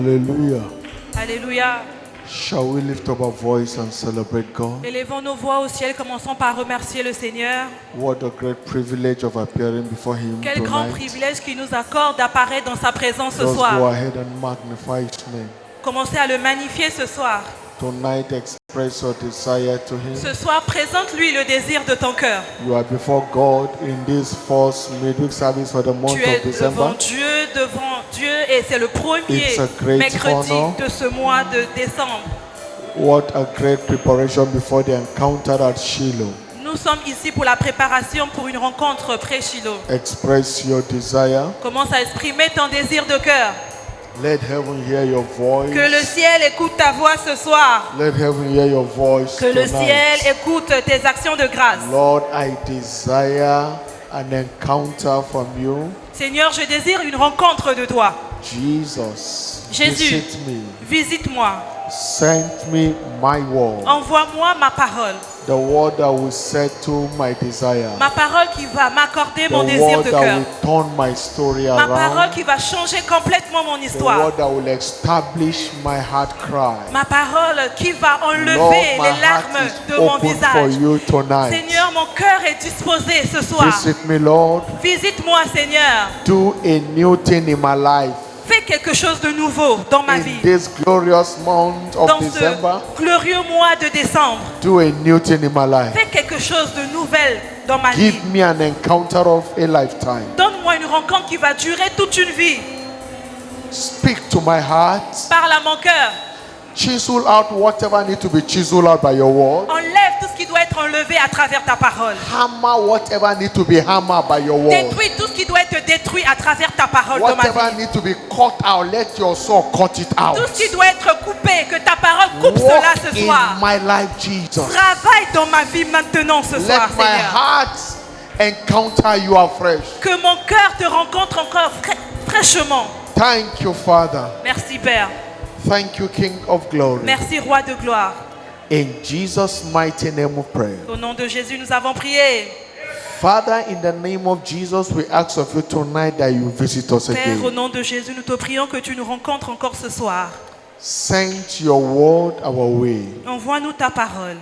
Hallelujah. Alléluia. Shall we lift up our voice and celebrate God? Élevons nos voix au ciel, commençons par remercier le Seigneur. What a great privilege of appearing before Him Quel grand tonight. privilège qu'il nous accorde d'apparaître dans sa présence ce Just go soir. ahead and magnify His name. Commencez à le magnifier ce soir. Tonight express your desire to Him. Ce soir, présente-lui le désir de ton cœur. You are before God in this first midweek service for the month Tu es of December. devant Dieu et c'est le premier It's a great mercredi honor. de ce mois de décembre. What a great preparation before the encounter at Shiloh. Nous sommes ici pour la préparation pour une rencontre près Shiloh. Express your desire. Commence à exprimer ton désir de cœur. Let heaven hear your voice. Que le ciel écoute ta voix ce soir. Let heaven hear your voice Que le tonight. ciel écoute tes actions de grâce. Lord, I desire an encounter from you. Seigneur, je désire une rencontre de toi. Jesus, Jésus, visit me. visite-moi. Send me my word. Envoie-moi ma parole. The word that will settle my desire. Ma parole qui va m'accorder The mon désir word de that cœur. will turn my story Ma parole around. qui va changer complètement mon The histoire. word that will establish my heart cry. Ma parole qui va Lord, enlever my les heart larmes is de mon open for visage. you tonight. Seigneur, mon cœur est disposé ce soir. Visit me, Lord. Visite-moi, Seigneur. Do a new thing in my life. Fais quelque chose de nouveau dans ma In vie. this glorious month of Dans December, ce glorieux mois de décembre. do a new thing in my life. Fais quelque chose de nouvel dans ma vie. Give me an encounter of a lifetime. Donne-moi une rencontre qui va durer toute une vie. Speak to my heart. Parle à mon cœur. Chisel out whatever needs to be chiseled out by your word. Enlève tout ce qui doit être enlevé à travers ta parole. Hammer whatever needs to be hammered by your word. Détruis tout ce qui doit être détruit à travers ta parole dans ma Whatever vie. needs to be cut out, let your soul cut it out. Tout ce qui doit être coupé, que ta parole coupe cela Walk ce in soir. my life, Jesus. Travaille dans ma vie maintenant ce Let soir, my Seigneur. heart encounter you afresh. Que mon cœur te rencontre encore fraîchement. Thank you, Father. Merci, Père. Thank you, King of Glory. Merci, Roi de gloire. In Jesus' mighty name we pray. Au nom de Jésus, nous avons prié. Father, in the name of Jesus, we ask of you tonight that you visit us Père, au again. nom de Jésus, nous te prions que tu nous rencontres encore ce soir. Send your word our way, Envoie-nous ta parole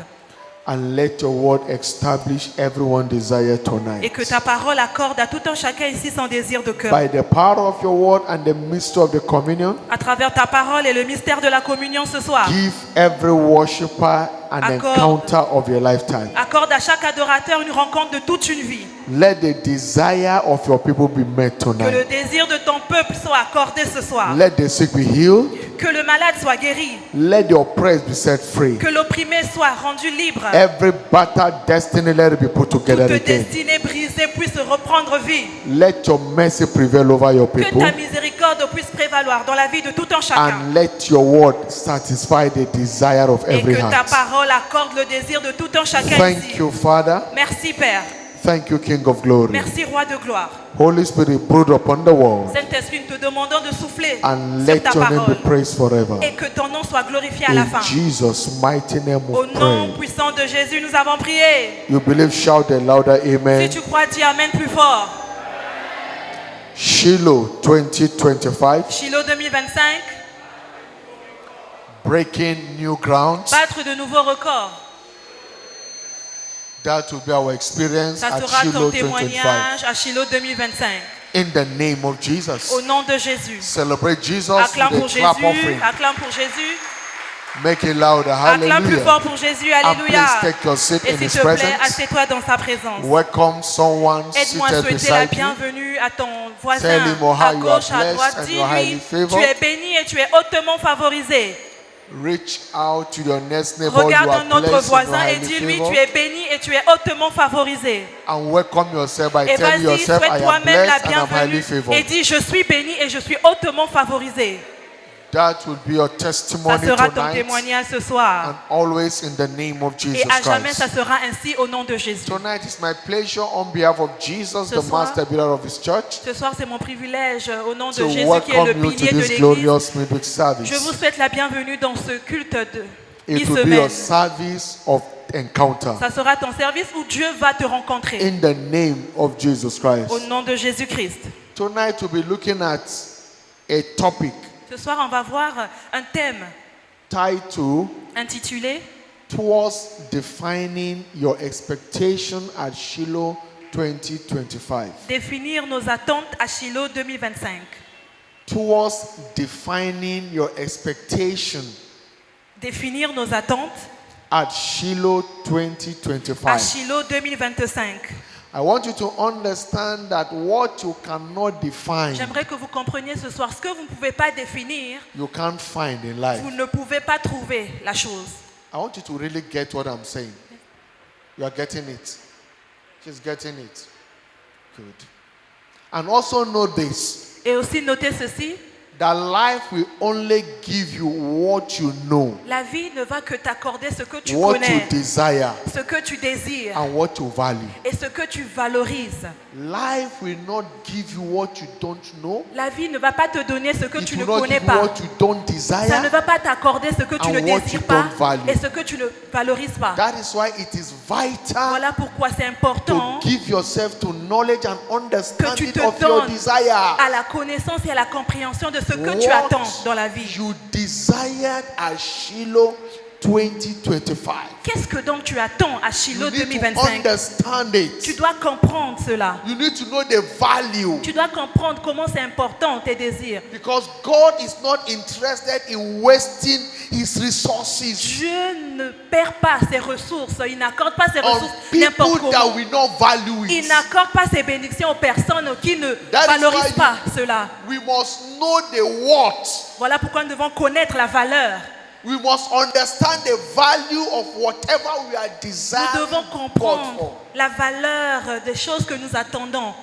and let your word establish everyone's desire et tonight. que ta parole accorde à tout un chacun ici son désir de cœur. By the power of your word and the mystery of the communion, À travers ta parole et le mystère de la communion ce soir, give every worshiper an Accorde. encounter of your lifetime. accorde à chaque adorateur une rencontre de toute une vie. Let the desire of your people be met Que le tonight. désir de ton peuple soit accordé ce soir. Let the sick be healed. Que le malade soit guéri. Let the oppressed be set free. Que l'opprimé soit rendu libre. Every battered destiny, let it be put together Toute again. destinée brisée puisse reprendre vie. Let your mercy prevail over your Que people. ta miséricorde puisse prévaloir dans la vie de tout un chacun. And let your word satisfy the desire of Et every que ta heart. parole accorde le désir de tout un chacun Thank ici. you, Father. Merci Père. Thank you, King of Glory. Merci Roi de gloire. Holy Spirit, brood upon the world Saint-Esprit, nous te demandons de souffler and sur let ta your name be parole praised forever. et que ton nom soit glorifié à la In fin. Jesus' mighty name we Au nom pray. puissant de Jésus, nous avons prié. You believe, shout a louder Si amen. tu crois, dis Amen plus fort. Shiloh 2025, Shiloh 2025, breaking new ground. battre de nouveaux records. That will be our experience Ça at sera ton Shiloh 2025. témoignage à Shiloh 2025. In the name of Jesus. Au nom de Jésus. Celebrate Jesus Acclame pour with a clap Jésus. offering. Acclame pour Jésus. Make it louder. Acclame plus fort Hallelujah. pour Jésus. And Alléluia. please take your seat Et in s'il His te plaît, presence. assieds-toi dans sa présence. Welcome someone Aide-moi à seated souhaiter la beside you. bienvenue à ton voisin, Tell him how à you gauche, are à droite. blessed and you are highly Dis-lui, favored. tu es béni et tu es hautement favorisé. Reach out to your next neighbor. You Regarde are notre blessed and you voisin are et highly dis-lui, favored. tu es béni et tu es hautement favorisé. And welcome yourself by Et telling vas-y, yourself, souhaite I am toi-même la blessed and I'm highly bienvenue favored. et dis, je suis béni et je suis hautement favorisé. That will be your Ça testimony sera ton tonight témoignage ce soir. and always in the name of Jesus Et à jamais, Christ. ça sera ainsi au nom de Jésus. Tonight is my pleasure on behalf of Jesus, Ce the soir- master builder of His church, Ce soir, c'est mon privilège au nom de to Jésus qui est le welcome you to pilier de this l'Église. glorious midweek Je service. vous souhaite la bienvenue dans ce culte de It will be your mi-semaine. service of encounter Ça sera ton service où Dieu va te rencontrer. in the name of Jesus Au Christ. nom de Jésus-Christ. Tonight we'll be looking at a topic Ce Ce soir, on va voir un thème titled intitulé Towards Defining Your Expectation at Shiloh 2025. Définir nos attentes à Shiloh 2025. Towards defining your expectation Définir nos attentes at Shiloh à 2025. Shiloh 2025. I want you to understand that what you cannot define, J'aimerais que vous compreniez ce soir ce que vous ne pouvez pas définir, you can't find in life. vous ne pouvez pas trouver la chose. I want you to really get what I'm saying. You are getting it. She's getting it. Good. And also know this, Et aussi notez ceci, that life will only give you what you know, la vie ne va que t'accorder ce que tu what you connais, desire, ce que tu désires and what you value. et ce que tu valorises. Life will not give you what you don't know. La vie ne va pas te donner ce que It tu ne will not connais give you pas. what you don't Ça ne desire. va pas t'accorder ce que tu And ne what désires you pas don't value. et ce que tu ne valorises pas. That is why it is vital Voilà pourquoi c'est important to give yourself to knowledge and que tu understanding te of your donnes desire. à la connaissance et à la compréhension de ce que tu attends dans la vie. You desired at Shiloh 2025. Qu'est-ce que donc tu attends à Shiloh You need to 2025? understand Tu it. dois comprendre cela. You need to know the value. Tu dois comprendre comment c'est important tes désirs. Because God is not interested in wasting His resources Dieu ne perd pas ses ressources. Il n'accorde pas ses on ressources n'importe people that comment. will not value Il it. n'accorde pas ses bénédictions aux personnes qui ne That is valorisent why pas cela. We must know the what. Voilà pourquoi nous devons connaître la valeur. We must understand the value of whatever we are Nous desiring devons God comprendre for. la valeur des choses que nous attendons.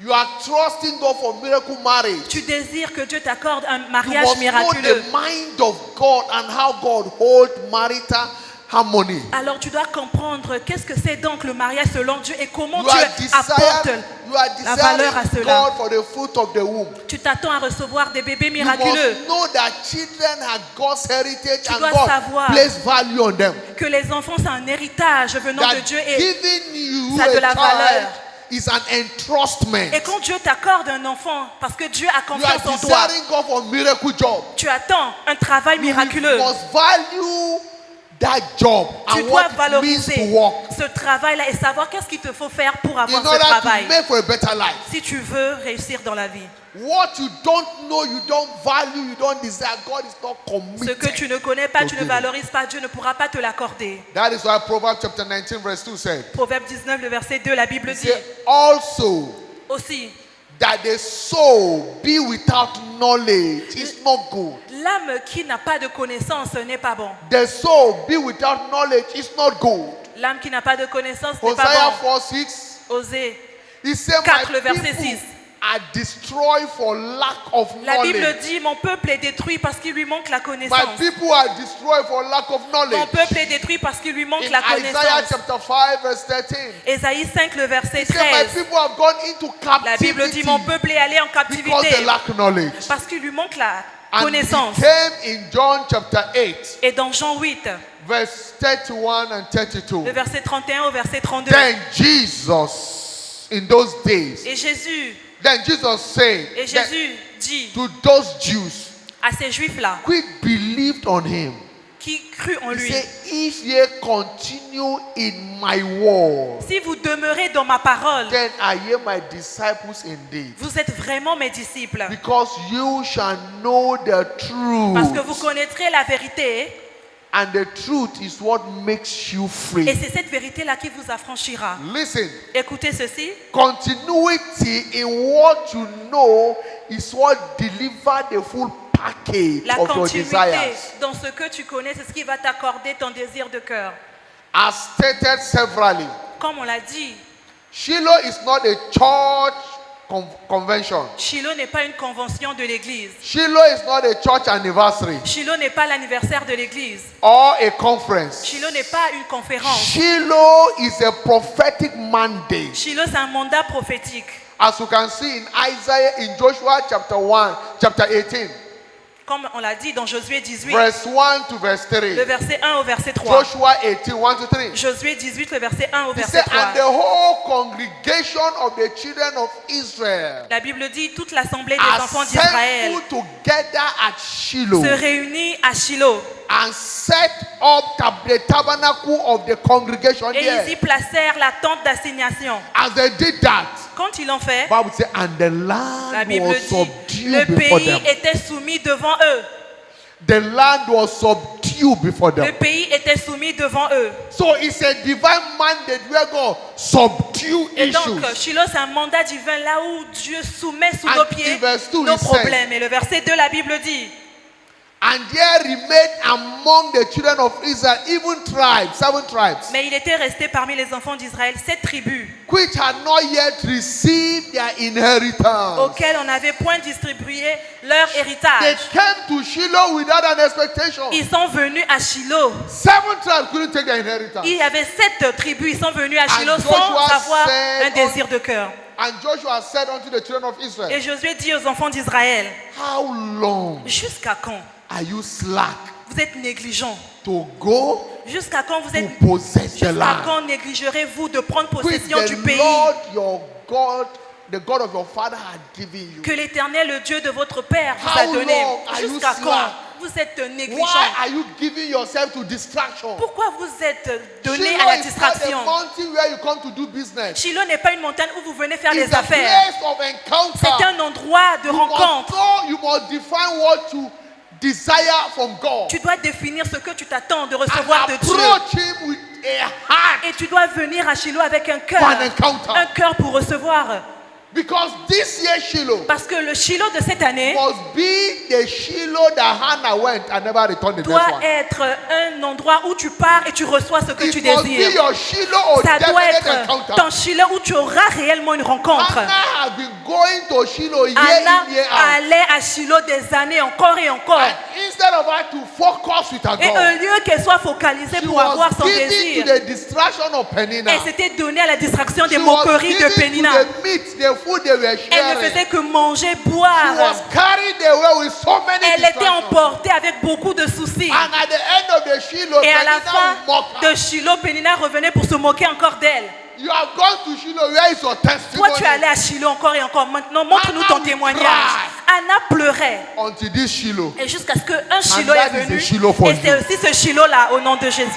You are trusting God for miracle marriage. Tu désires que Dieu t'accorde un You mariage must know miraculeux. the mind of God and how God holds marital harmony. Alors tu dois comprendre qu'est-ce que c'est donc le mariage selon Dieu et comment You Dieu apporte you are la valeur à desiring cela. God for the fruit of the womb. Tu t'attends à recevoir des bébés You miraculeux. must know that children are God's heritage Tu and dois God savoir place value on them. Que les enfants c'est un héritage venant de That Dieu et giving you ça a de a la child valeur. is an entrustment. Et quand Dieu t'accorde un enfant, parce que Dieu a You confiance are en toi, desiring God for miracle job. tu attends un travail You miraculeux. must value that job Tu and dois what it means valoriser to work ce travail-là et savoir qu'est-ce qu'il te faut faire pour in avoir ce order to travail. make for a better life. Si tu veux réussir dans la vie. What you don't know, you don't value, you don't desire, God is not Ce que tu committed. ne connais pas, to tu ne give. valorises pas, Dieu ne pourra pas te l'accorder. That is why Proverbs chapter 19 verse 2 said, Proverbe 19, le verset 2, la Bible it dit said, also aussi, that the soul be without knowledge is not good. l'âme qui n'a pas de connaissance n'est pas bon. The soul be without knowledge is not good. L'âme qui n'a pas de connaissance n'est Hosea pas 4:6. bon. Osée He said, 4, my le verset people 6. are destroyed for lack of La Bible knowledge. dit, mon peuple est détruit parce qu'il lui manque la My connaissance. people are destroyed for lack of Mon knowledge. peuple est détruit parce qu'il lui manque In la Isaiah connaissance. chapter 5 verse 13. Ésaïe 5, le verset He said, my 13. people have gone into La Bible dit, mon captivity peuple est allé en because captivité they lack knowledge. parce qu'il lui manque la And connaissance. it came in John chapter 8 Et dans Jean 8, verse 31 and 32. le verset 31 au verset 32. Then Jesus, in those days, Et Jésus said Et Jésus dit to those Jews à ces Juifs-là who believed on him, qui crurent en he lui, said, if ye continue in my word, si vous demeurez dans ma parole, then are ye my disciples indeed. vous êtes vraiment mes disciples. Because you shall know the Parce que vous truth, connaîtrez la vérité and the truth is what makes you et free. c'est cette vérité-là qui vous affranchira. Listen, Écoutez ceci. continuity in what you know is what deliver the full package La of your continuité desires. dans ce que tu connais, c'est ce qui va t'accorder ton désir de cœur. As stated severally, Comme on l'a dit, Shiloh is not a church convention. Shiloh n'est pas une convention de l'église. Shiloh is not a church anniversary Shiloh n'est pas l'anniversaire de l'église. or a conference. Shiloh n'est pas une conférence. Shiloh is a prophetic mandate. Shiloh, c'est un mandat prophétique. As you can see in Isaiah, in Joshua chapter 1, chapter 18. Comme on l'a dit dans Josué 18, verse 1 to verse 3. le verset 1 au verset 3. Joshua 18, 1 to 3. Josué 18, le verset 1 au He verset said, 3. and the whole congregation of the children of Israel La Bible dit toute l'assemblée des enfants d'Israël assembled together at Shiloh se réunit à Shiloh and set up the tabernacle of the congregation et ils y there. placèrent la tente d'assignation. As they did that, Quand ils l'ont fait, Bible says, and the la land Bible was dit subdued le before pays them. était soumis devant eux. The land was subdued before Le them. pays était soumis devant eux. So it's a divine mandate where God subdue Et donc, issues. Shiloh, c'est un mandat divin là où Dieu soumet sous And nos pieds in verse 2 nos he said, problèmes. Et le verset 2, la Bible dit, And there remained among the children of Israel even tribes, 7 tribes, mais il était resté parmi les enfants d'Israël 7 tribus which had not yet received their inheritance. auxquelles on n'avait point distribué leur They héritage. came to Shiloh without an expectation. Ils sont venus à Shiloh. 7 tribes couldn't take their inheritance. Il y avait 7 tribus. Ils sont venus à Shiloh Joshua sans avoir said un désir de cœur. And Joshua said unto the children of Israel, Et Josué dit aux enfants d'Israël, How long jusqu'à quand are you slack vous êtes négligents? to go Jusqu'à quand vous êtes to possess the Jusqu'à land quand négligerez-vous de prendre which possession du the pays Lord your God, the God of your father had given you? que l'Éternel, le Dieu de votre Père, vous a How donné? long are you Jusqu'à slack? quand vous êtes Why négligents? are you giving yourself to distraction? Pourquoi vous êtes donné Shiloh à la is not the distraction? mountain where you come to do business. Shiloh n'est pas une montagne où vous venez faire It's des a affaires. place of encounter. C'est un endroit de rencontre. You must define what you desire from God. Tu dois définir ce que tu t'attends de And recevoir de Dieu. approach Him with a heart Et tu dois venir à Shiloh avec un cœur. for an encounter. Un cœur pour recevoir. Because this year Shiloh Parce que le Shiloh de cette année must be the Shiloh that Hannah went and never returned the next doit one. être un endroit où tu pars et tu reçois ce que tu It must be désires. your Shiloh or Ça doit definite être encounter. ton Shiloh où tu auras réellement une rencontre. Hannah has been going to Shiloh year Anna in, year out. allait à Shiloh des années encore et encore. And instead of her to focus with her Et au God, lieu qu'elle soit focalisée she pour avoir was son giving désir, to the distraction of Penina. elle s'était donnée à la distraction des She was moqueries de giving Pénina. to the meat, the food they were Elle ne sharing. faisait que manger, She boire. was carried away with so many Elle était distractions. emportée avec beaucoup de soucis. And at the end of the Shiloh, Et à la Penina fin will mock her. de Shiloh, Pénina revenait pour se moquer encore d'elle. You have gone to Shiloh, where is your Toi, testimony? tu es allé à Shiloh encore et encore. Maintenant, montre-nous Anna ton will témoignage. cry. Anna pleurait. Until this Shiloh. Et jusqu'à ce qu'un Shiloh that est is venu. the Shiloh for Et c'est you. aussi ce Shiloh-là, au nom de Jésus.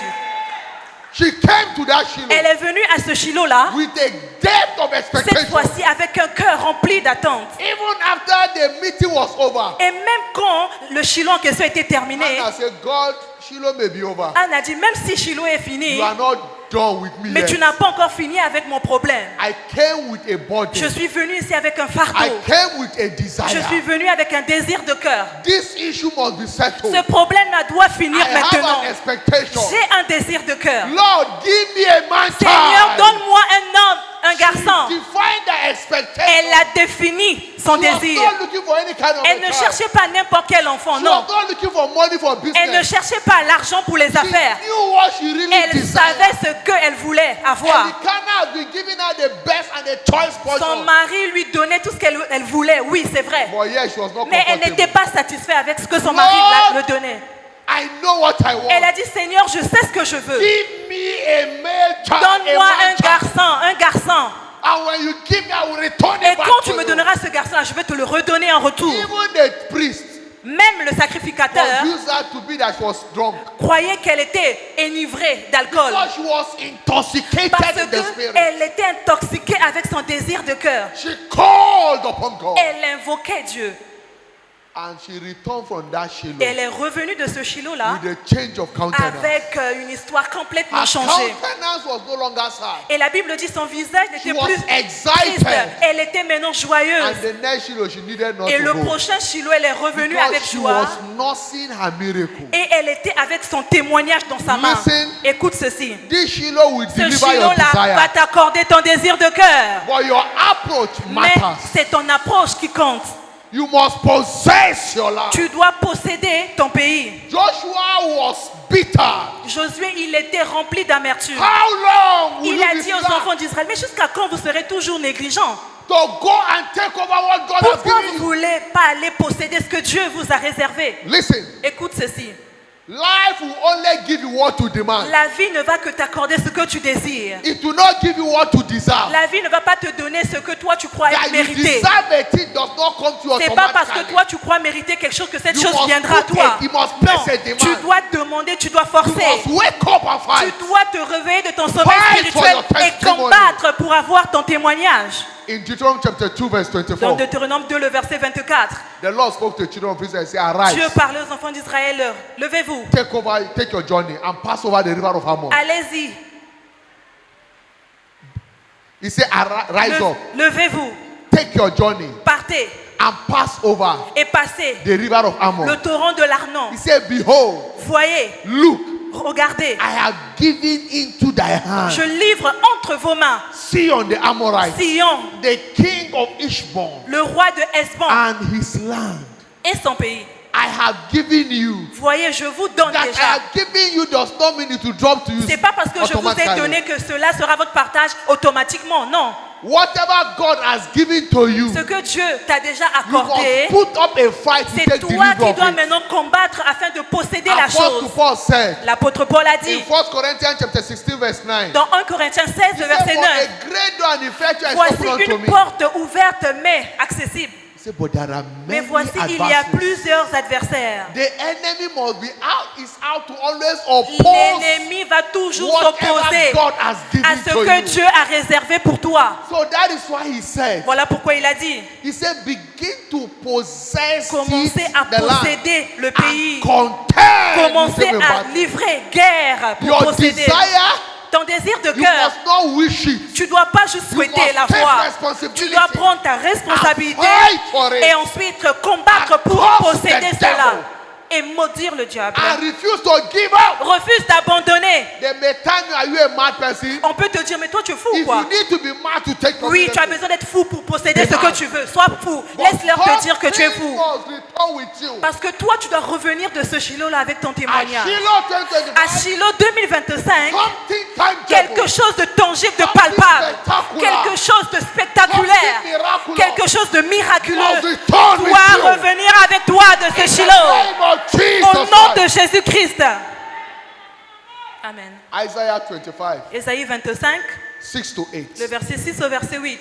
She came to that Shiloh Elle est venue à ce Shiloh-là, with a depth of cette expectation. fois-ci avec un cœur rempli d'attente. Even after the meeting was over, Et même quand le Shiloh en question était terminé, Hannah said, God, Shiloh may be over. Anne a dit, même si Shiloh est fini, You are not done with me mais yet. tu n'as pas encore fini avec mon problème. I came with a body. Je suis venue ici avec un I fardeau. came with a Je desire. suis venue avec un désir de cœur. This issue must be settled. Ce problème-là doit finir I have maintenant. an expectation. J'ai un désir de cœur. Lord, give me a man Seigneur, child. donne-moi un homme, un garçon. Define the expectation. Elle a défini son She was désir. not looking for any kind of Elle a ne child. cherchait pas n'importe quel enfant, She non. was not looking for money for Elle ne business. cherchait pas l'argent pour les She affaires. knew what she really Elle desired. savait ce qu'elle voulait avoir. Elkanah has been giving her the best and the choice Son portion. mari lui donnait tout ce qu'elle voulait, oui, c'est vrai. But yeah, she was not Mais elle n'était comfortable. pas satisfaite avec ce que son mari Lord, lui donnait. I know what I want. Elle a dit, Seigneur, je sais ce que je veux. Give me a male child. Donne-moi a man un child. garçon, un garçon. And when you give me, I will return Et it back quand tu to me you. donneras ce garçon-là, je vais te le redonner en retour. Even the priest Même le sacrificateur confused her to be that she was drunk. croyait qu'elle était enivrée d'alcool. Because she was intoxicated Parce in the spirit. qu'elle était intoxiquée avec son désir de cœur. She called upon God. Elle invoquait Dieu. And she returned from that Shiloh Elle est revenue de ce Shiloh-là with a change of countenance. avec une histoire complètement Her changée. countenance was no longer sad. Et la Bible dit son visage She n'était was plus excited. triste. Elle était maintenant joyeuse. And the next Shiloh, she needed not Et to le go. prochain Shiloh, elle est revenue Because avec she joie. was nursing her miracle. Et elle était avec son témoignage dans sa main. Listen. Écoute ceci. This Shiloh will Ce deliver your Shiloh-là va desire. t'accorder ton désir de cœur. But your approach Mais matters. c'est ton approche qui compte. You must possess your land. Tu dois posséder ton pays. Joshua was bitter. Josué, il était rempli d'amertume. How long will Il you a be dit aux slack enfants d'Israël, mais jusqu'à quand vous serez toujours négligents? to go and take over what God has Pourquoi given vous you? voulez voulez pas aller posséder ce que Dieu vous a réservé. Listen, Écoute ceci. life will only give you what you demand. La vie ne va que t'accorder ce que tu désires. It will not give you what you deserve. La vie ne va pas te donner ce que toi tu crois That you mériter. deserve a thing does not come to you C'est pas parce que automatically. toi tu crois mériter quelque chose que cette You chose must viendra à put toi. it, you must Non, place a demand. tu dois demander, tu dois You forcer. must wake up and Tu fight. dois te réveiller de ton sommeil Fight for spirituel your et testimony. combattre pour avoir ton témoignage. In Deuteronomy chapter 2 verse Dans 24, Deutéronome 2, le verset 24, the Lord spoke to the children of Israel and said, arise, Dieu parlait aux enfants d'Israël, levez-vous, take your journey and pass over the river of Hammon. allez-y, He said, rise up, levez-vous, take your journey partez and pass over et passez the river of Hammon. le torrent de l'Arnon. He said, behold, Voyez, look, regardez, I have given into thy hand je livre entre vos mains Sihon the Amorite, Sion, the king of Ishbon, le roi de Hesbon and his land. et son pays. I have given you. Voyez, je vous donne That I déjà. have given you does not mean it will drop to you. C'est pas parce que je vous ai automatically. donné que cela sera votre partage automatiquement. Non. Whatever God has given to you, Ce que Dieu t'a déjà you accordé, must put up a fight to c'est take toi delivery qui of dois it. maintenant combattre afin de posséder la Apostle chose. Paul said L'apôtre Paul a in dit 1 Corinthians chapter 16 verse 9, dans 1 Corinthiens 16, he le said, verset for 9, a great door and effectual is voici open unto une me. porte ouverte mais accessible. He said, but there are Mais many voici, il y a adversaries. plusieurs adversaires. The enemy must be out, is out to always oppose L'ennemi va toujours whatever s'opposer God has à given ce to que you. Dieu a réservé pour toi. So that is why he said, Voilà pourquoi il a dit, he said, begin to possess commencez à the land posséder le pays. and contend Commencez with them in à battle. livrer guerre pour Your posséder. desire, Ton désir de you cœur, must not wish it. tu ne dois pas juste You souhaiter must la take foi. responsibility Tu dois prendre ta responsabilité and fight for it. et ensuite combattre And pour curse posséder the cela. devil. Et maudire le diable. And refuse to give up. Refuse d'abandonner. They may tell you, are you a mad person? On peut te dire, mais toi tu es fou If quoi? you need to be mad to take your Oui, tu as miracle, besoin d'être fou pour posséder Be ce que mad. tu veux. Sois fou. but Laisse-leur te dire que tu es something fou. must return with you. Parce que toi, tu dois revenir de ce Shiloh-là avec ton At témoignage. Shiloh À 2025, Shiloh 2025, something tangible, quelque chose de tangible, de Something palpable, spectacular. quelque chose de spectaculaire, Something miraculous. quelque chose de miraculeux Must return with doit you. revenir avec toi de ce In the Shiloh. name of Jesus Au nom de Christ. Jésus-Christ. Amen. Isaiah 25, Ésaïe 25, 6 to 8. le verset 6 au verset 8.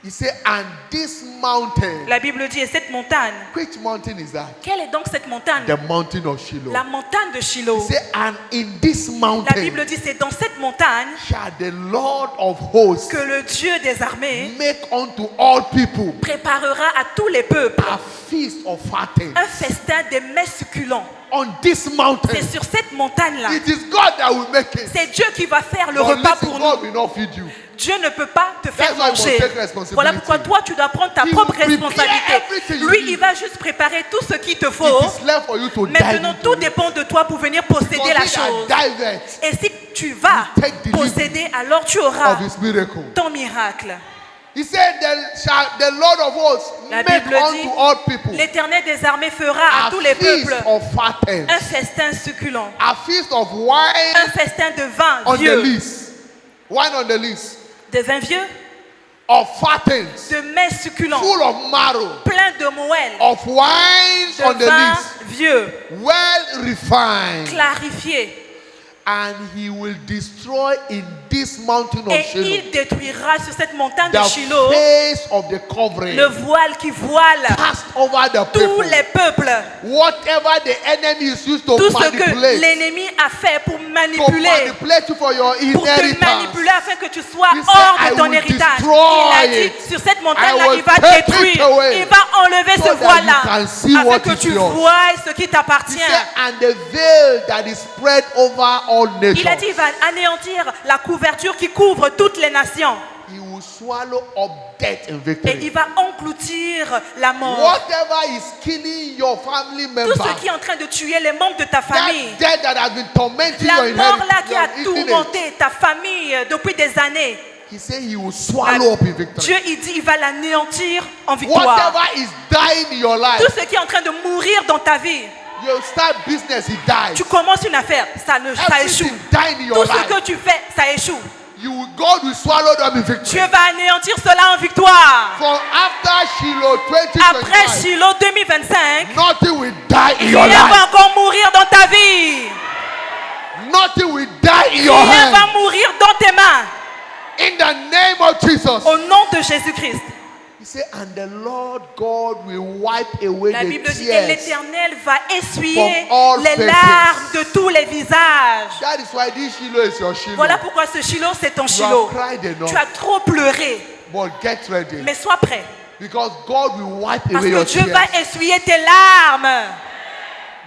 He said, and this mountain, La Bible dit, et cette montagne, which mountain is that? quelle est donc cette montagne? The mountain of Shiloh. La montagne de Shiloh. He said, and in this La mountain Bible dit, c'est dans cette montagne shall the Lord of hosts que le Dieu des armées make unto all people préparera à tous les peuples a feast of fatting. un festin des mets succulents. On this mountain, C'est sur cette montagne-là. it is God that will make it. C'est Dieu qui va faire le But repas listen, pour God nous. will not feed you. Dieu ne peut pas te faire That's why you must manger. take responsibility. Voilà pourquoi toi, tu dois prendre ta He propre will prepare responsabilité. everything you Lui, need. il va juste préparer tout ce qu'il te faut. It is left for you to dive Maintenant, into tout it. dépend de toi pour venir posséder Because la he that chose. diveth Et si tu vas will take delivery posséder, alors tu auras of his miracle. ton miracle. He said, shall the Lord of hosts La make Bible unto dit, all people L'Éternel des armées fera à a tous les feast peuples of fattens, un festin succulent, a feast of wine un festin de vin on the vieux, list, wine on the list, de vin vieux, of fattens, de mets succulents, full of marrow, plein de moelle, of wines on de the vin list, vieux, well refined, clarifié. and he will destroy in this mountain of Et Shiloh il détruira sur cette montagne de the Shiloh face of the covering, le voile qui voile cast over the tous people. les peuples. Whatever the enemy is used to Tout ce que manipulate, l'ennemi a fait pour to manipuler, manipulate you for your pour te inheritance. manipuler afin que tu sois He said, hors I de ton will héritage. destroy Il a dit, it. sur cette I montagne-là, will il va take it détruire, away il va enlever so ce that voile-là, you can see afin what que is tu yours. vois ce qui He t'appartient. said, and the veil that is spread over all Il a dit, nations, il va anéantir la couverture qui couvre toutes les nations. he will swallow up death and Et il victory. va engloutir la mort. Whatever is killing your family Tout member, ce qui est en train de tuer les membres de ta famille. that death that has been tormenting La your mort là qui a inheritance, tourmenté ta famille depuis des années. he said he will swallow up in victory. Dieu, il dit, il va l'anéantir en victoire. Whatever is dying in your life, Tout ce qui est en train de mourir dans ta vie. you start business, he dies. Tu commences une affaire, ça échoue. Everything dying in Tout your ce life. que tu fais, ça échoue. God will swallow them in victory. Dieu va anéantir cela en victoire. For after Shiloh Après 2025, Shiloh 2025, nothing will die in your rien va life. encore mourir dans ta vie. Nothing will die in your Rien va hand. mourir dans tes mains. In the name of Jesus. Au nom de Jésus-Christ. He said, and the Lord God will wipe away La the Bible dit, et tears. l'Éternel va essuyer From all les faces. larmes de tous les visages. That is why this Shiloh is your Shiloh. Voilà pourquoi ce Shiloh, c'est ton You Shiloh. have cried enough. Tu as trop pleuré. But get ready. Mais sois prêt. Because God will wipe Parce away que your Dieu tears. va essuyer tes larmes.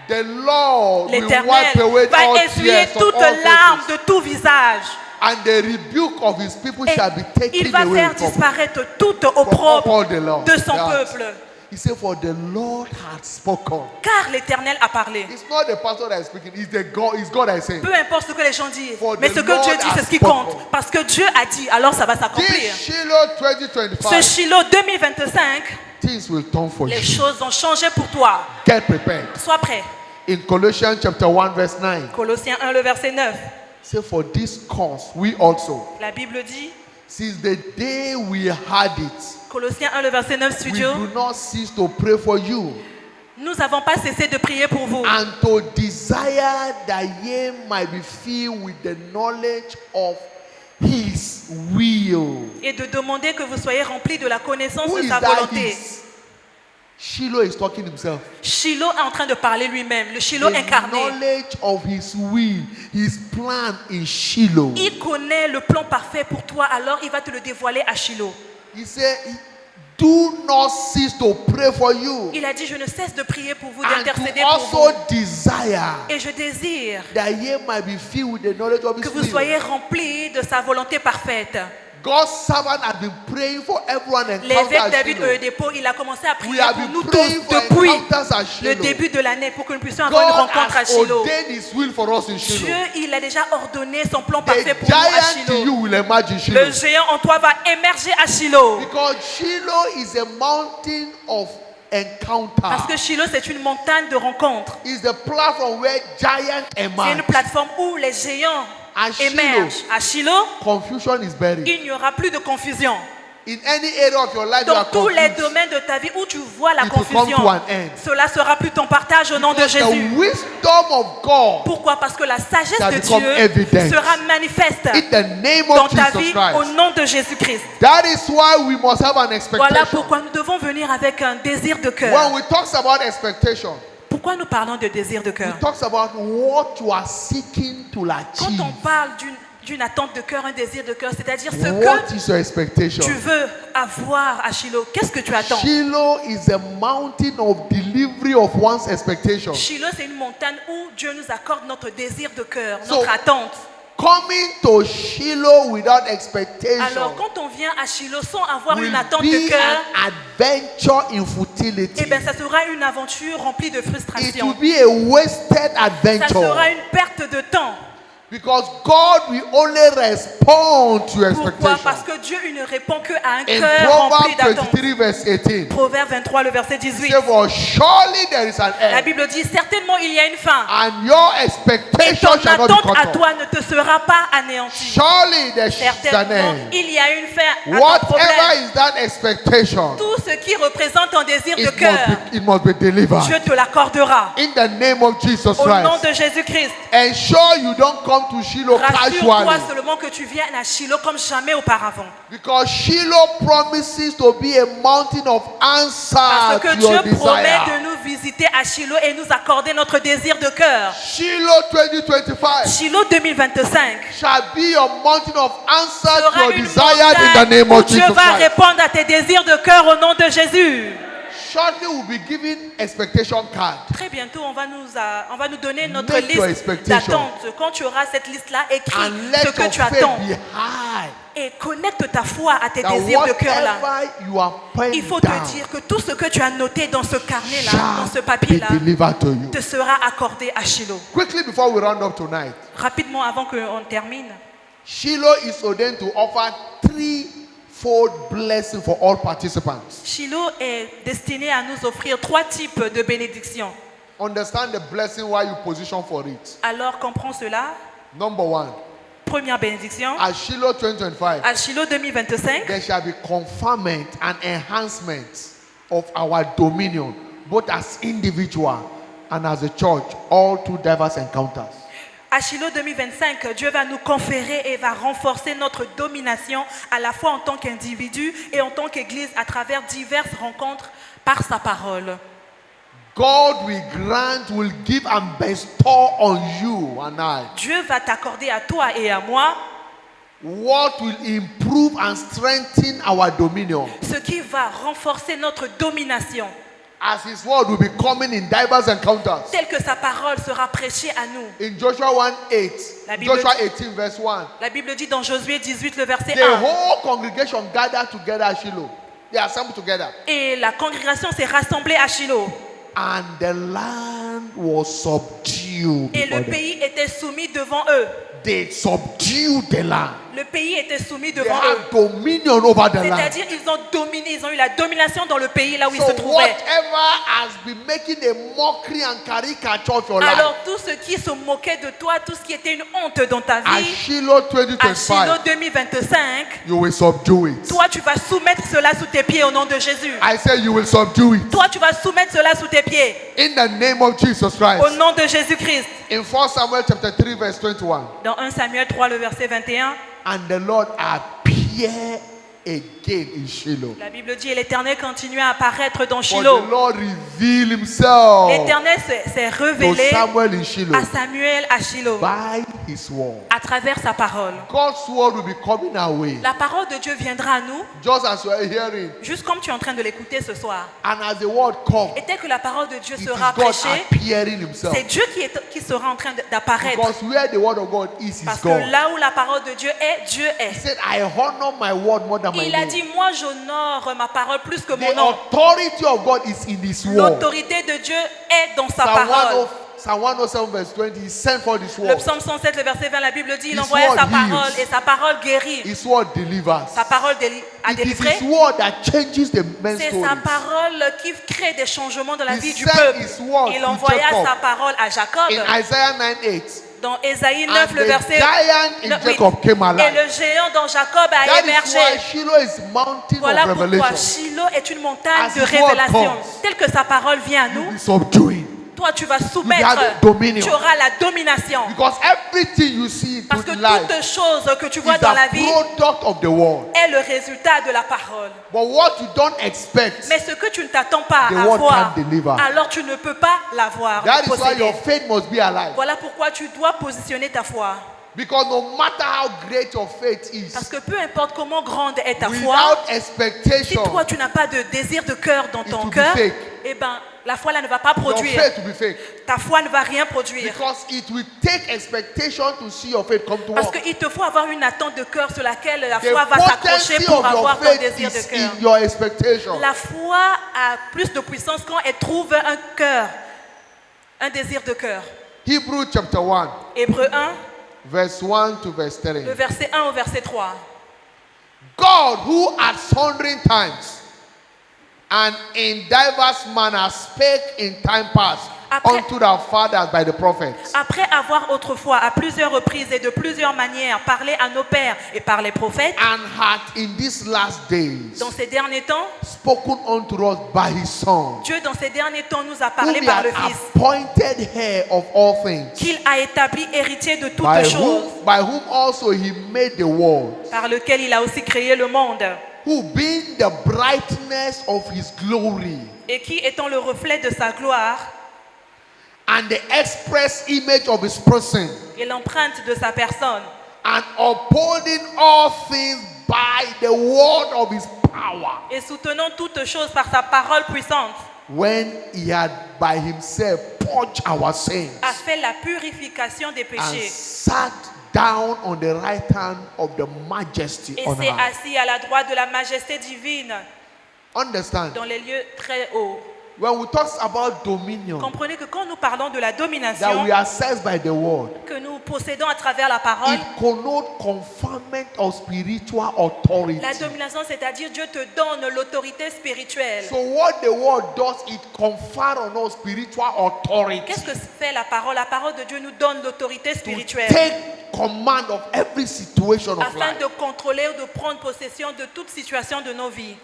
The Lord will L'Éternel wipe away va all essuyer tears from toutes all larmes faces. de tout visage. And the rebuke of his people Et shall be taken il va away faire from disparaître toute all opprobre the Lord. de son That. peuple. He said, for the Lord had spoken. Car l'Éternel a parlé. It's not the pastor that is speaking, it's God that is saying. Peu importe ce que les gens disent, For mais the ce que Lord Dieu dit, c'est ce qui has spoken. compte. Parce que Dieu a dit, alors ça va s'accomplir. This Shiloh Ce 2025, Shiloh 2025, things will turn for les you. choses vont changer pour toi. Get prepared. Sois prêt. In Colossians chapter 1 verse 9, Colossiens 1, le verset 9. say for this cause we also, La Bible dit, since the day we had it, Colossiens 1, le verset 9, we studio, do not cease to pray for you nous n'avons pas cessé de prier pour vous and to desire that ye might be filled with the knowledge of his will. et de demander que vous soyez remplis de la connaissance Who de is sa that volonté. his? Shiloh is talking himself. Shiloh est en train de parler lui-même, le Shiloh The incarné. knowledge of his will, his plan in Shiloh. Il connaît le plan parfait pour toi, alors il va te le dévoiler à Shiloh. He said, do not cease to pray for you Il a dit, je ne cesse de prier pour vous, and d'intercéder to pour also vous. desire Et je désire that ye might be filled with the knowledge of que his vous will. soyez remplis de sa volonté parfaite. God's servant has been praying for everyone L'évêque encounter David Shiloh. Oyedepo, il a commencé à We prier have pour been nous tous praying for depuis encounters at le Shiloh. début de l'année pour que nous puissions avoir une God rencontre à has Shiloh. ordained his will for us in Shiloh. Dieu, il a déjà ordonné son plan The parfait pour nous à giant in you Shiloh. will emerge in Le Shiloh. géant en toi va émerger à Shiloh. Because Shiloh is a mountain of encounter. Parce que Shiloh, c'est une montagne de rencontres. It's the platform where giants C'est une emerge. plateforme où les géants À Shiloh. émergent. À Shiloh, Confusion is buried. il n'y aura plus de confusion. In any area of your life, you Dans are tous les confused. domaines de ta vie où tu vois la It will come confusion, to an end. cela sera plus ton partage au nom de Jésus. The wisdom of God Pourquoi? Parce que la sagesse shall de become Dieu evident. sera manifeste in the name dans of ta Jesus vie Christ. au nom de Jésus-Christ. That is why we must have an expectation. Voilà pourquoi nous devons venir avec un désir de cœur. When we talk about expectation, Pourquoi nous parlons de désir de cœur? we talk about what you are seeking to Quand achieve. on parle d'une attente de cœur, un désir de cœur, c'est-à-dire ce What que is your expectation? tu veux avoir à Shiloh, qu'est-ce que tu attends? Shiloh is a mountain of delivery of one's expectation. Shiloh, c'est une montagne où Dieu nous accorde notre désir de cœur, So, notre attente. Coming to Shiloh without expectation Alors, quand on vient à Shiloh sans avoir will une attente be de cœur, an adventure in futility. eh bien, ça sera une aventure remplie de It frustration. will be a wasted Ça adventure. sera une perte de temps. Because God will only respond to your Pourquoi? expectation. Parce que Dieu, il ne répond qu'à un In cœur rempli Proverbs d'attente. 23 verse 18, Proverbe 23, le verset it 18. says, for surely there is an La end, Bible dit, certainement il y a une fin. and your Et expectation ton shall not be attente à cut off. toi ne te sera pas anéantie. Surely there is an Certainement, end. il y a une fin à ton Whatever problème. is that expectation, Tout ce qui représente ton désir de it cœur, must be delivered. Dieu te l'accordera. In the name of Jesus Au nom Christ. de Jésus-Christ. Ensure you don't come to Shiloh Rassure-toi casually. seulement que tu viennes à Shiloh comme jamais auparavant. Because Shiloh promises to be a mountain of answer Parce que to your Dieu promet desire. de nous visiter à Shiloh et nous accorder notre désir de cœur. Shiloh 2025 Shiloh 2025 shall be a mountain of answer to sera your une desire in the montagne name où of Dieu Jesus va Christ. répondre à tes désirs de cœur au nom de Jésus. Shortly we'll be giving expectation card. Très bientôt, on va nous donner notre Make your liste expectation. d'attente. Quand tu auras cette liste-là, écris And ce let que your tu faith attends. be high. Et connecte ta foi à tes That désirs de cœur-là. whatever you are Il faut putting te down dire que tout ce que tu as noté dans ce carnet-là, dans ce shall be papier-là, delivered to you. te sera accordé à Shiloh. Quickly before we round up tonight, Rapidement, avant qu'on termine, Shiloh is ordained to offer threefold blessing for all participants. Shiloh est destiné à nous offrir 3 types de bénédictions. Understand the blessing while you position for it. Alors comprends cela. Number one, première bénédiction. At Shiloh 2025, À Shiloh 2025, there shall be conferment and enhancement of our dominion, both as individual and as a church, all through diverse encounters. à Shiloh 2025, Dieu va nous conférer et va renforcer notre domination à la fois en tant qu'individu et en tant qu'Église à travers diverses rencontres par sa parole. God will give and bestow on you and I Dieu va t'accorder à toi et à moi what will improve and strengthen our dominion, ce qui va renforcer notre domination, as His word will be coming in diverse encounters. tel que sa parole sera prêchée à nous. In Joshua 1:8, La Bible Joshua dit- 18 verse 1, La Bible dit dans Josué 18, le verset the 1, whole congregation gathered together at Shiloh. They assembled together, et la congrégation s'est rassemblée à Shiloh, and the land was subdued. et le before them. pays était soumis devant eux. They subdued the land. Le pays était soumis They devant eux. had dominion over the land. C'est-à-dire ils ont dominé, ils ont eu la domination dans le pays là où ils So se trouvaient. whatever has been making a mockery and caricature of your life, Alors tout ce qui se moquait de toi, tout ce qui était une honte dans ta at vie, Shiloh à Shiloh 2025, 2025, you will subdue it. toi tu vas soumettre cela sous tes pieds au nom de Jésus. I say you will subdue it. Toi tu vas soumettre cela sous tes pieds In the name of Jesus au Christ. nom de Jésus-Christ. In 1 Samuel chapter 3 verse 21, Dans 1 Samuel 3, le verset 21, and the Lord appeared again in Shiloh. la Bible dit, et l'Éternel continuait à apparaître dans For Shiloh. the Lord revealed himself L'Éternel s'est to révélé Samuel in Shiloh à Samuel à Shiloh by his word. à travers sa parole. God's word will be coming our way, La parole de Dieu viendra à nous, just as you are hearing. juste comme tu es en train de l'écouter ce soir. And as the word comes, Et dès que la parole de Dieu it is sera God prêchée, appearing himself. c'est Dieu qui sera en train d'apparaître. Because where the word of God is Parce God. que là où la parole de Dieu est, Dieu est. He said, I honor my word more than my Il a name. dit, moi j'honore ma parole plus que mon The nom. authority of God is in his word. L'autorité de Dieu est dans sa Psalm parole. Psalm 107 verse 20, he sent for this Le word. psaume 107, le verset 20, la Bible dit, il His envoya word sa parole heals. et sa parole guérit. His word delivers. Sa parole a It is délivré. his word that changes the men's C'est stories. sa parole qui crée des changements dans la He vie du sent peuple. his word Il to envoya Jacob. sa parole à Jacob. In Isaiah 9:8, Dans Ésaïe 9, and le the verset giant in 9, oui. Jacob came Et alive. le géant dans Jacob a That is why émergé. Shiloh is mountain Voilà of pourquoi revelation. Shiloh est une montagne As de his word révélation. comes, Telle que sa parole vient à You'll nous, be subduing. toi tu vas have soumettre. dominion. Tu auras la domination. Because everything you see Parce que in life toute chose que tu is vois dans la a vie product of the world. est le résultat de la parole. But what you don't expect, Mais ce que tu ne t'attends pas The à word voir, can't deliver. alors tu ne peux pas l'avoir. that is why posséder. your faith must be alive. Voilà pourquoi tu dois positionner ta foi. Because no matter how great your faith is, Parce que peu importe comment grande est ta foi, without si expectation, toi tu n'as pas de désir de cœur dans It ton will be cœur, fake. eh ben la foi là ne va pas your produire. faith will be fake. Ta foi ne va rien produire. Because it will take expectation to see your faith come to Parce work. qu'il te faut avoir une attente de cœur sur laquelle la The foi va s'accrocher potency pour of your avoir ton faith désir de is cœur. in your expectation. La foi a plus de puissance quand elle trouve un cœur, un désir de cœur. Hebrew chapter 1, Hébreux 1, verse 1 to verse 3. le verset 1 au verset 3. God, who at sundry times and in diverse manners spake in time past Après- unto our fathers by the prophets, Après avoir autrefois à plusieurs reprises et de plusieurs manières parlé à nos pères et par les prophètes, and hath in these last days dans ces derniers temps, spoken unto us by his Son, Dieu dans ces derniers temps nous a whom parlé he par hath le Fils, appointed heir of all things, qu'il a établi héritier de toutes by choses, whom also he made the world, par lequel il a aussi créé le monde, who being the brightness of his glory et qui étant le reflet de sa gloire and the express image of his person, et l'empreinte de sa personne, and upholding all things by the word of his power, et soutenant toutes choses par sa parole puissante, when he had by himself purged our sins a fait la purification des and péchés sat down on the right hand of the majesty et on s'est high. assis à la droite de la majesté divine Understand? dans les lieux très hauts. When we talk about dominion, Comprenez que quand nous parlons de la that domination we are assessed by the word, que nous possédons à travers la parole, it connotes conferment of spiritual authority. la domination, c'est-à-dire Dieu te donne l'autorité spirituelle. So what the word does, it confers on us spiritual authority. Qu'est-ce que fait la parole? La parole de Dieu nous donne l'autorité To spirituelle take command of every situation of afin life. de contrôler ou de prendre possession de toute situation de nos vies.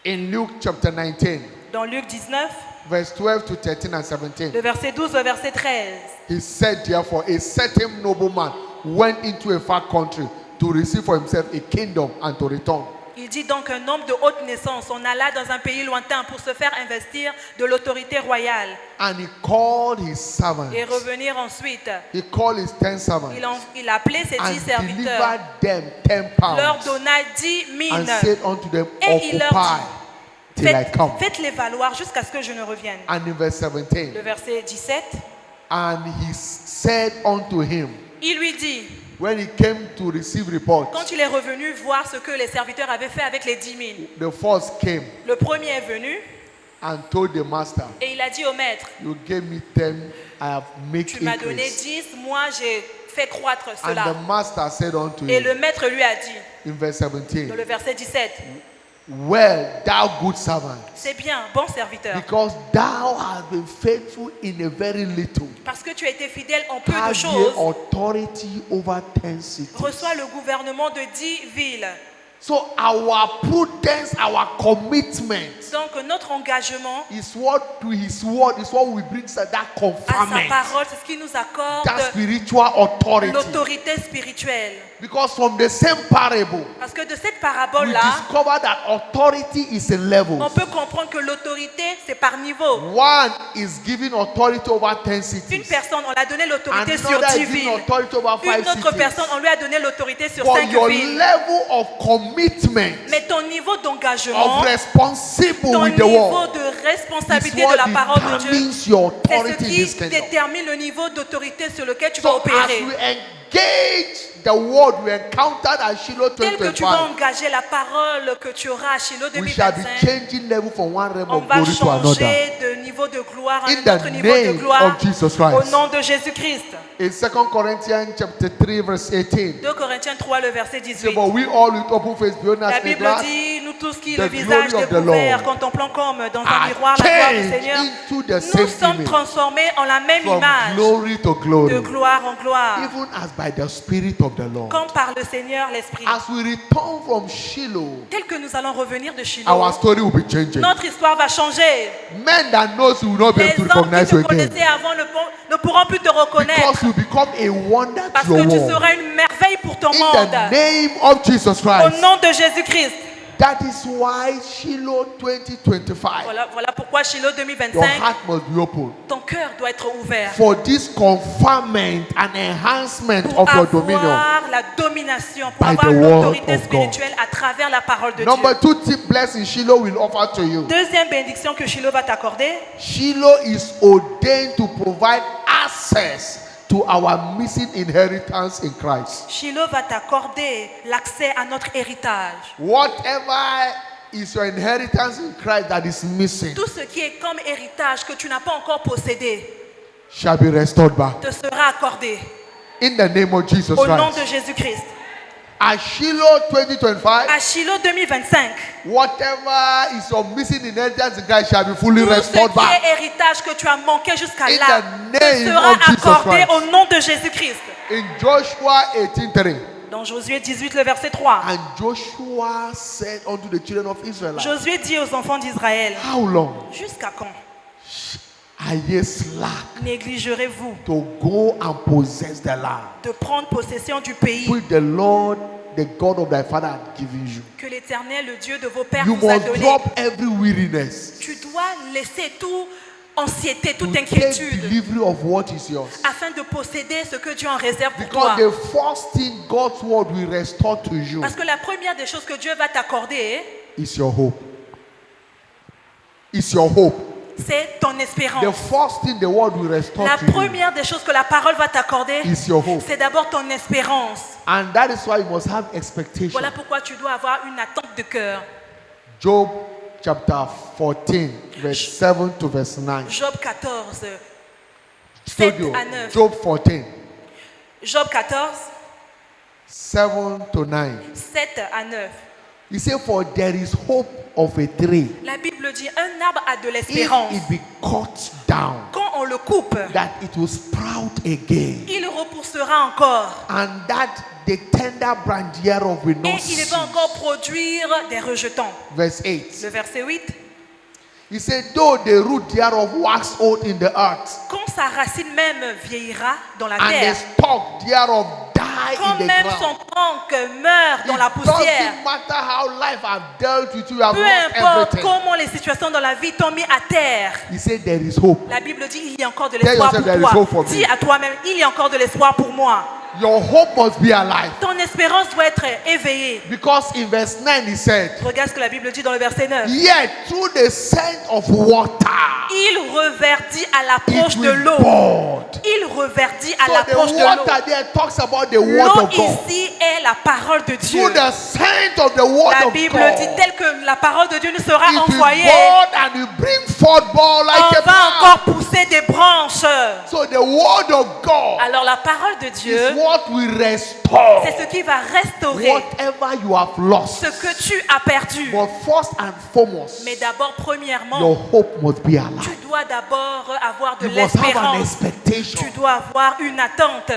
In Luke chapter 19, Dans Luc 19, verse 12 to 13 and 17, le verset 12 au verset 13, he said, therefore, a certain nobleman went into a far country to receive for himself a kingdom and to return. il dit donc un homme de haute naissance, on alla dans un pays lointain pour se faire investir de l'autorité royale And he called his servants. et revenir ensuite. He called his 10 servants Il appelait ses 10 and serviteurs, delivered them 10 leur pounds donna 10 and mines. said unto them, Et il leur occupy dit, till I come. faites-les valoir jusqu'à ce que je ne revienne. And in verse 17, Le verset 17, and he said unto him, il lui dit, when he came to receive report, quand il est revenu voir ce que les serviteurs avaient fait avec les 10 mines, the first came le premier est venu and told the master, et il a dit au maître, you gave me 10, I have made tu m'as donné increase. 10, moi j'ai fait croître And cela. the master said unto Et him, le maître lui a dit, in verse dans 17, le verset 17, well, thou good servant, c'est bien, bon serviteur, because thou hast been faithful in a very little, parce que tu as été fidèle en peu de have choses, ye authority over 10 cities. reçois le gouvernement de 10 villes. So our prudence, our commitment Donc notre engagement is what to his word is what will bring that à sa conferment, parole, c'est ce qui nous accorde that spiritual authority. l'autorité spirituelle. Because from the same parable, Parce que de cette we parabole-là, discover that authority is in levels. on peut comprendre que l'autorité, c'est par niveau. One is giving authority over 10 Une cities. personne, on lui a donné l'autorité sur Another 10 is giving villes. authority over 5 Une autre cities. personne, on lui a donné l'autorité sur But 5 your villes. level of commitment, Mais ton niveau d'engagement, of responsible ton with the niveau word, de is responsabilité de what la parole de Dieu, determines your c'est ce authority in qui this kingdom. détermine le niveau d'autorité sur lequel tu vas So as opérer. we engage the word we encountered at Shiloh Tel que tu vas 2025, engager la parole que tu auras à Shiloh we shall be 2025, changing level from one realm on of va glory to another. changer de niveau de gloire à In un autre the niveau de name gloire of Jesus au Christ. nom de Jésus-Christ. In 2 Corinthians chapter 3 verse 18, 2 Corinthiens 3, le verset say, 18. but we all with open face behold as La in a Bible glass dit, nous tous qui, the le visage glory of the découvert, Lord contemplant comme dans un are miroir la gloire du changed Seigneur, into the nous same sommes image transformés en la même from image, glory to de glory, gloire en gloire, even as by the Spirit of the Lord. comme par le Seigneur l'Esprit. As we return from Shiloh, Tel que nous allons revenir de Shiloh, our story will be changing. notre histoire va changer. Men that knows you will not be Les able to hommes qui recognize te you again, connaissaient avant ne pourront plus te reconnaître because you become a wonder parce to que your tu world. seras une merveille pour ton In monde. the name of Jesus Au Christ. nom de Jésus-Christ. That is why Shiloh 2025, Voilà pourquoi Shiloh your 2025, heart must be open ton cœur doit être ouvert for this conferment and enhancement pour of your dominion. avoir la domination, pour By avoir the word l'autorité of God. spirituelle à travers la parole de Number Dieu. 2 blessing Shiloh will offer to you. Deuxième bénédiction que Shiloh va t'accorder, Shiloh is ordained to provide access to our missing inheritance in Christ. Shiloh va t'accorder l'accès à notre héritage. Whatever is your inheritance in Christ that is missing Tout ce qui est comme héritage que tu n'as pas encore possédé shall be restored back. te sera accordé In the name of Jesus au nom de Christ. Jésus-Christ. At Shiloh 2025, À Shiloh 2025, whatever is your missing inheritance in Christ shall be fully tout ce restored qui back. est héritage que tu as manqué jusqu'à In là the te name sera of Jesus accordé Christ. au nom de Jésus-Christ. In Joshua 18:3, Dans Josué 18, le verset 3. and Joshua said unto the children of Israel, Josué dit aux enfants d'Israël, how long jusqu'à quand are ye slack négligerez-vous to go and possess the land de prendre possession du pays which the Lord, the God of thy father, had given you? que l'Éternel, le Dieu de vos pères, You vous a must donné? drop every weariness Tu dois laisser toute anxiété, to toute take inquiétude delivery of what is yours. afin de posséder ce que Dieu en réserve pour Because toi. the first thing God's word will restore to you Parce que la première des choses que Dieu va t'accorder, is your hope. Is your hope. c'est ton The espérance. first thing the word will restore La to you première des choses que la parole va t'accorder, is your hope. c'est d'abord ton espérance. And that is why you must have expectation. Voilà pourquoi tu dois avoir une attente de cœur. Job chapter 14, verse 7 to verse 9. Job 14, 7 Studio, à 9. Job 14, Job 14, 7 to 9. 7 à 9. He said, for there is hope of a tree. La Bible dit, un arbre a de If l'espérance. it be cut down, Quand on le coupe, that it will sprout again. il repoussera encore. And that the tender branch thereof will Et not il cease. va encore produire des rejetons. Verse 8. Le verset 8. He said, though the root thereof wax old in the earth, Quand sa racine même vieillira dans la and the terre, stalk thereof die quand in the même ground. son tronc meurt dans la It poussière, doesn't matter how life have dealt with you, you have peu lost importe everything. comment les situations dans la vie t'ont mis à terre, He said, there is hope. la Bible dit il y a encore de Tell l'espoir yourself pour there is hope for toi. me. Dis à toi-même, il y a encore de l'espoir pour moi. Your hope must be alive. Ton espérance doit être éveillée. Because in verse 9 he said, Regarde ce que la Bible dit dans le verset 9. yet through the scent of water, Il reverdit à l'approche it de will l'eau. bud. Il reverdit à So l'approche the de l'eau. water there talks about the word L'eau of God. ici est la parole de Dieu. Through the scent of the word La of Bible God, dit tel que la parole de Dieu nous sera it will envoyée, bud and will bring forth ball on like a va plant. encore pousser des branches. So the word of God Alors la parole de Dieu, is what will restore c'est ce qui va restaurer whatever you have lost. ce que tu as perdu. But first and foremost, Mais d'abord, premièrement, your hope must be tu alive. dois d'abord avoir de You must have an l'espérance. expectation. Tu dois avoir une attente.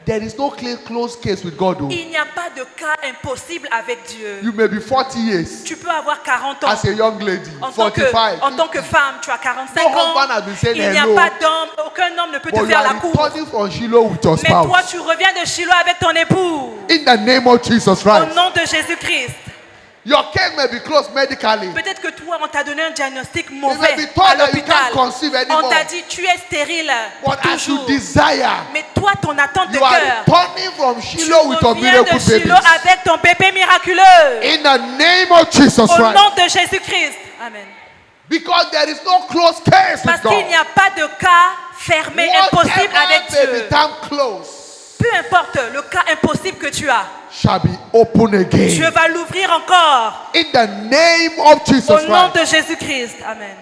There is no clear closed case with God. Oh. Il n'y a pas de cas impossible avec Dieu. You may be 40 years Tu peux avoir 40 ans. as a young lady, En tant, que, 45. en tant que femme, tu as 45 No ans. husband has been saying Il n'y a hello. pas d'homme, aucun homme ne peut te But you faire la are cour. returning from Shiloh with your Mais toi, spouse. tu reviens de Shiloh avec ton époux. In the name of Jesus Au Christ. nom de Jésus-Christ. Your case may be closed medically. Peut-être que toi, on t'a donné un diagnostic may mauvais be told à that you can't l'hôpital. conceive On anymore. t'a dit, tu es stérile But as you toujours. desire, Mais toi, ton attente de you are cœur, returning from tu Shiloh with your reviens miracle de Shiloh babies. avec ton bébé miraculeux. In the name of Jesus Au Christ. nom de Jésus-Christ. Amen. Because there is no closed case Parce with qu'il God. n'y a pas de cas fermé, impossible avec Whatever may Dieu. become closed Peu importe le cas impossible que tu as, shall be open again. Dieu va l'ouvrir encore. In the name of Jesus Au nom Christ. de Jésus-Christ. Amen.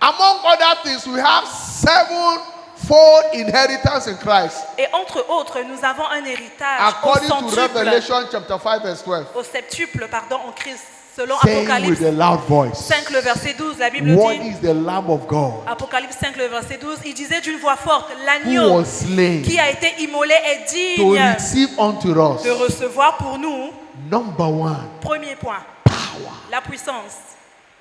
Among other things, we have sevenfold inheritance in Christ. Et entre autres, nous avons un héritage According au to centuple, Revelation chapter 5 verse 12. au septuple, pardon, en Christ, selon Saying with Apocalypse a loud voice, 5, le verset 12, la Bible what dit, is the Lamb of God Apocalypse 5, le verset 12, il disait d'une voix forte, who l'agneau was slain qui a été immolé est to digne receive unto us, de recevoir pour nous, number one, premier point, power. la puissance.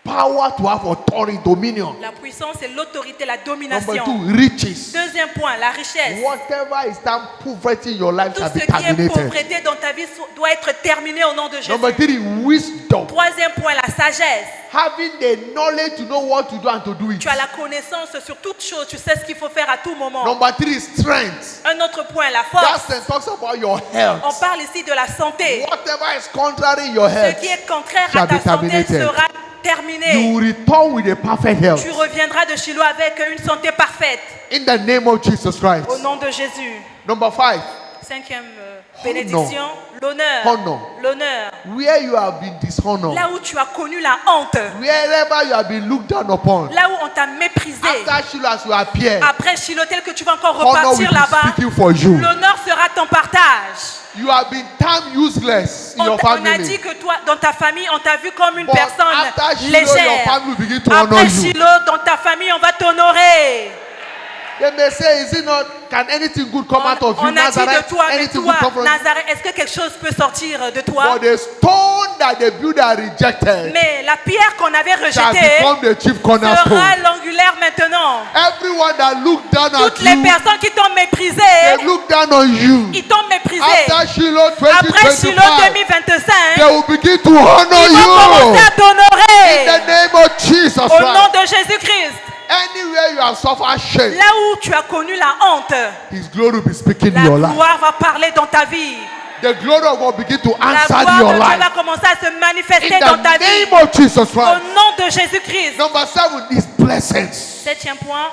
Power to have authority, dominion. La puissance, c'est l'autorité, la Number domination. two, riches. Deuxième point, la richesse. Whatever is done poverty in your life Tout shall ce be qui est terminated. pauvreté dans ta vie doit être terminé au nom de Jésus. Number three, wisdom. Troisième point, la sagesse. Having the knowledge to know what to do and to do it. Tu as la connaissance sur toute chose. Tu sais ce qu'il faut faire à tout moment. Number three, strength. Un autre point, la That force. sentence talks about your On health. parle ici de la santé. Whatever is contrary in your Ce health, qui est contraire à shall ta be santé terminated. sera you terminé. will return with a perfect health. Tu reviendras de Shiloh avec une santé parfaite. In the name of Jesus Christ. Au nom de Jésus. Number 5, Cinquième bénédiction, l'honneur. Honor. L'honneur. where you have been dishonored, Là où tu as connu la honte. wherever you have been looked down upon, Là où on t'a méprisé. after Shiloh as you appear, Après Shiloh, tel que tu vas encore honor will repartir be là-bas, speaking for you. l'honneur sera ton partage. You have been termed useless in On your a family. dit que toi, dans ta famille, on t'a vu comme une But personne after Shiloh, your légère. family will begin to honor Après you. Shiloh, dans ta famille, on va t'honorer. They may say, is it not, can anything good come out of you, On a dit de Nazareth? toi, mais Anything toi, good come from you? Nazareth, est-ce que quelque chose peut sortir de toi? But the stone that the builder rejected Mais la pierre qu'on avait shall rejetée become the chief cornerstone. sera l'angulaire maintenant. Everyone that looked down at Toutes les you, personnes qui t'ont méprisé, they look down on you. ils t'ont méprisé. After Shiloh Après Shiloh 2025, 2025, they will begin to honor ils vont commencer you. à t'honorer. In the name of Jesus Au nom Christ. de Jésus-Christ. Anywhere you have suffered shame, Là où tu as connu la honte, His glory will be speaking in la your life. gloire va parler dans ta vie. The glory of God begin to La answer gloire your de Dieu va life. commencer à se manifester In dans the ta vie. name of Jesus Au Christ. nom de Jésus-Christ. Number 7 is blessings. Septième point,